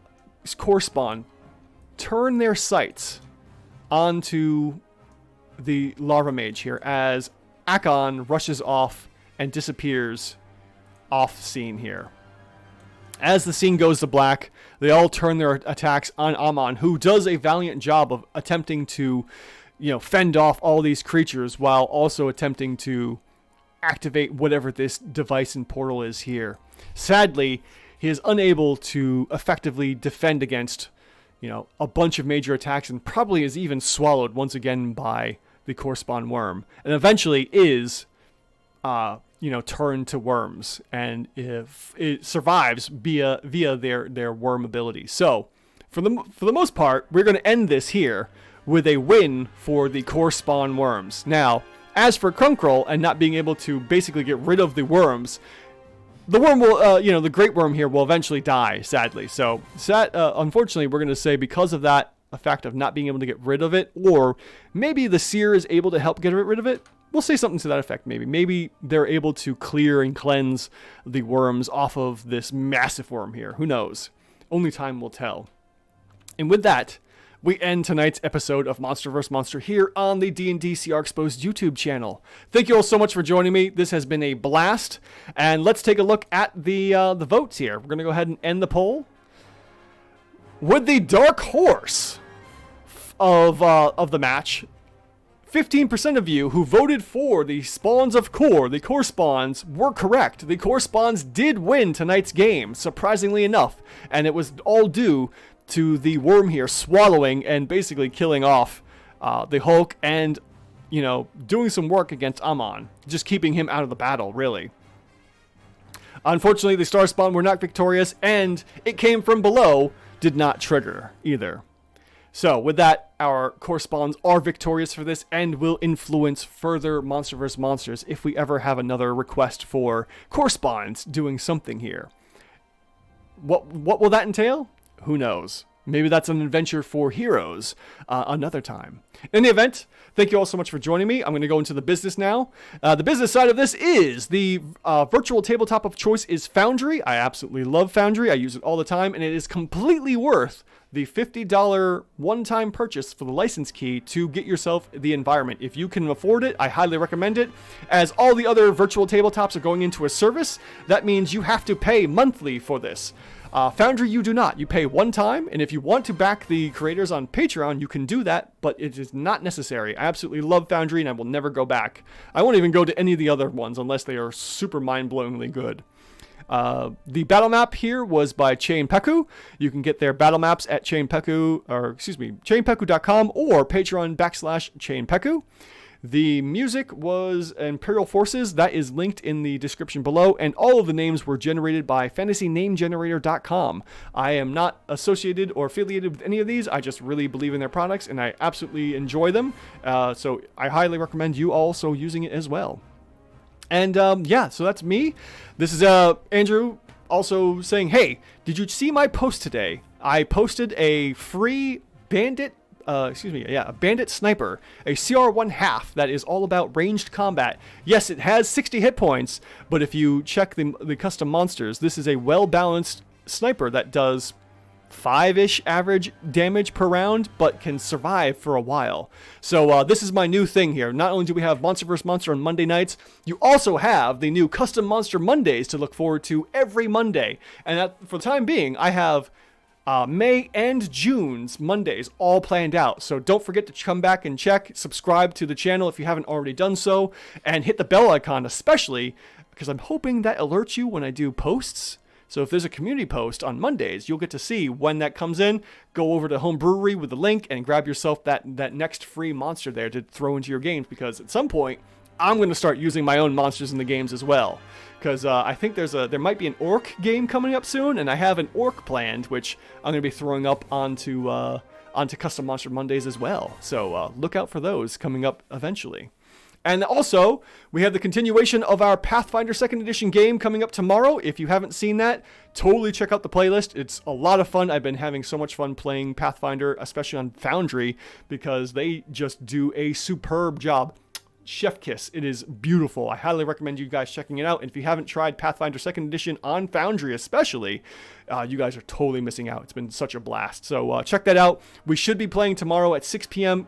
core spawn turn their sights onto the Larva Mage here as Akon rushes off and disappears off scene here. As the scene goes to black, they all turn their attacks on Om'on, who does a valiant job of attempting to, fend off all these creatures while also attempting to activate whatever this device and portal is here. Sadly, he is unable to effectively defend against, a bunch of major attacks and probably is even swallowed once again by the core spawn worm, and eventually is turned to worms, and if it survives via their worm ability. So for the most part, we're going to end this here with a win for the core spawn worms. Now, as for Kunkrul and not being able to basically get rid of the worms, the worm will, the great worm here will eventually die, sadly. So unfortunately, we're going to say because of that, a fact of not being able to get rid of it, or maybe the Seer is able to help get rid of it. We'll say something to that effect, maybe. Maybe they're able to clear and cleanse the worms off of this massive worm here. Who knows? Only time will tell. And with that, we end tonight's episode of Monster vs. Monster here on the D&D CR Exposed YouTube channel. Thank you all so much for joining me. This has been a blast. And let's take a look at the votes here. We're going to go ahead and end the poll with the dark horse of the match. 15% of you who voted for the spawns of core, the core spawns, were correct. The core spawns did win tonight's game, surprisingly enough. And it was all due to the worm here swallowing and basically killing off the Hulk and, doing some work against Om'on. Just keeping him out of the battle, really. Unfortunately, the star spawn were not victorious, and it came from below did not trigger either. So with that, our corresponds are victorious for this and will influence further MonsterVerse Monsters if we ever have another request for corresponds doing something here. What will that entail? Who knows? Maybe that's an adventure for heroes another time. In the event, thank you all so much for joining me. I'm going to go into the business now. The business side of this is the virtual tabletop of choice is Foundry. I absolutely love Foundry. I use it all the time, and it is completely worth the $50 one-time purchase for the license key to get yourself the environment. If you can afford it, I highly recommend it. As all the other virtual tabletops are going into a service, that means you have to pay monthly for this. Foundry, you do not. You pay one time, and if you want to back the creators on Patreon, you can do that, but it is not necessary. I absolutely love Foundry, and I will never go back. I won't even go to any of the other ones unless they are super mind-blowingly good. The battle map here was by Chainpeku. You can get their battle maps at chainpeku.com or Patreon/Chainpeku. The music was Imperial Forces. That is linked in the description below, and all of the names were generated by fantasynamegenerator.com. I am not associated or affiliated with any of these. I just really believe in their products, and I absolutely enjoy them. So I highly recommend you also using it as well. And yeah, so that's me. This is Andrew also saying, hey, did you see my post today? I posted a free bandit a bandit sniper, a CR1/2 that is all about ranged combat. Yes, it has 60 hit points, but if you check the custom monsters, this is a well-balanced sniper that does 5-ish average damage per round, but can survive for a while. So this is my new thing here. Not only do we have Monster vs. Monster on Monday nights, you also have the new Custom Monster Mondays to look forward to every Monday. And for the time being, I have May and June's Mondays all planned out. So don't forget to come back and check, subscribe to the channel if you haven't already done so, and hit the bell icon especially, because I'm hoping that alerts you when I do posts. So if there's a community post on Mondays, you'll get to see when that comes in. Go over to Home Brewery with the link and grab yourself that next free monster there to throw into your games, because at some point, I'm going to start using my own monsters in the games as well. Because I think there might be an orc game coming up soon, and I have an orc planned, which I'm going to be throwing up onto Custom Monster Mondays as well. So look out for those coming up eventually. And also, we have the continuation of our Pathfinder 2nd Edition game coming up tomorrow. If you haven't seen that, totally check out the playlist. It's a lot of fun. I've been having so much fun playing Pathfinder, especially on Foundry, because they just do a superb job. Chef kiss. It is beautiful. I highly recommend you guys checking it out. And if you haven't tried Pathfinder 2nd Edition on Foundry especially, you guys are totally missing out. It's been such a blast. So check that out. We should be playing tomorrow at 6 p.m.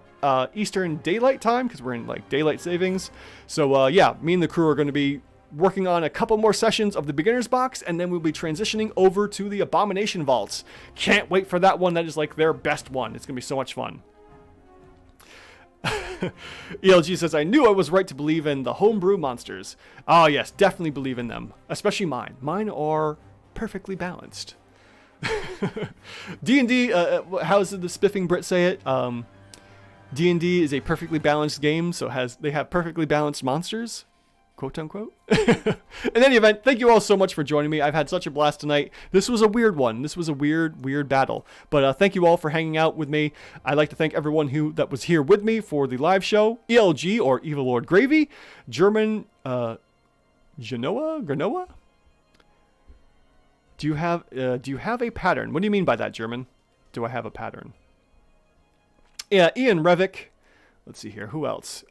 Eastern Daylight Time, because we're in like daylight savings. So yeah, me and the crew are going to be working on a couple more sessions of the Beginner's Box, and then we'll be transitioning over to the Abomination Vaults. Can't wait for that one. That is like their best one. It's going to be so much fun. ELG says, I knew I was right to believe in the homebrew monsters. Oh yes, definitely believe in them. Especially mine. Mine are perfectly balanced. D&D, how does the spiffing Brit say it? D&D is a perfectly balanced game, so they have perfectly balanced monsters. Quote unquote. In any event, thank you all so much for joining me. I've had such a blast tonight. This was a weird one. This was a weird battle. But thank you all for hanging out with me. I'd like to thank everyone that was here with me for the live show. ELG, or Evil Lord Gravy. German, Granoa? Do you have a pattern? What do you mean by that, German? Do I have a pattern? Yeah, Ian Revick. Let's see here. Who else?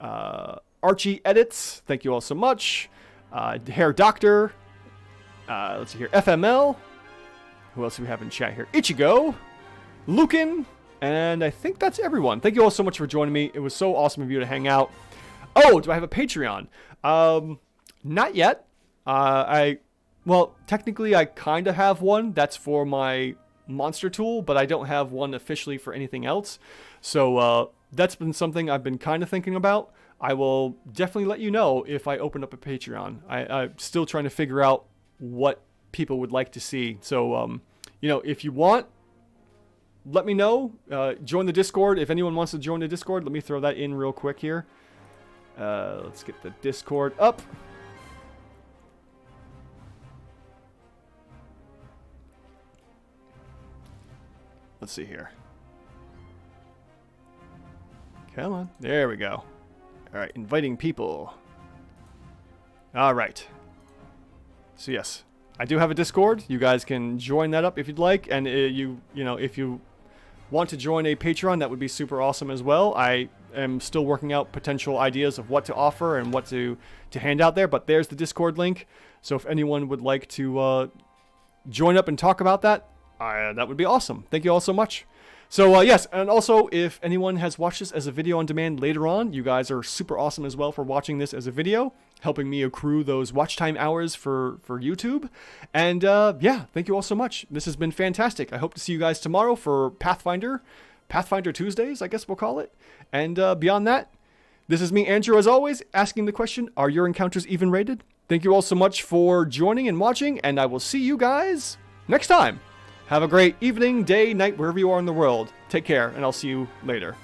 Archie Edits, thank you all so much. Hair Doctor, let's see here, FML. Who else do we have in chat here? Ichigo, Lucan, and I think that's everyone. Thank you all so much for joining me. It was so awesome of you to hang out. Oh, do I have a Patreon? Not yet. Well, technically I kind of have one. That's for my monster tool, but I don't have one officially for anything else. So that's been something I've been kind of thinking about. I will definitely let you know if I open up a Patreon. I'm still trying to figure out what people would like to see. So, if you want, let me know. Join the Discord. If anyone wants to join the Discord, let me throw that in real quick here. Let's get the Discord up. Let's see here. Come on. There we go. All right, inviting people. All right. So yes, I do have a Discord. You guys can join that up if you'd like, and you know, if you want to join a Patreon, that would be super awesome as well. I am still working out potential ideas of what to offer and what to hand out there, but there's the Discord link. So if anyone would like to join up and talk about that, that would be awesome. Thank you all so much. So yes, and also if anyone has watched this as a video on demand later on, you guys are super awesome as well for watching this as a video, helping me accrue those watch time hours for YouTube. And yeah, thank you all so much. This has been fantastic. I hope to see you guys tomorrow for Pathfinder Tuesdays, I guess we'll call it. And beyond that, this is me, Andrew, as always, asking the question, are your encounters even rated? Thank you all so much for joining and watching, and I will see you guys next time. Have a great evening, day, night, wherever you are in the world. Take care, and I'll see you later.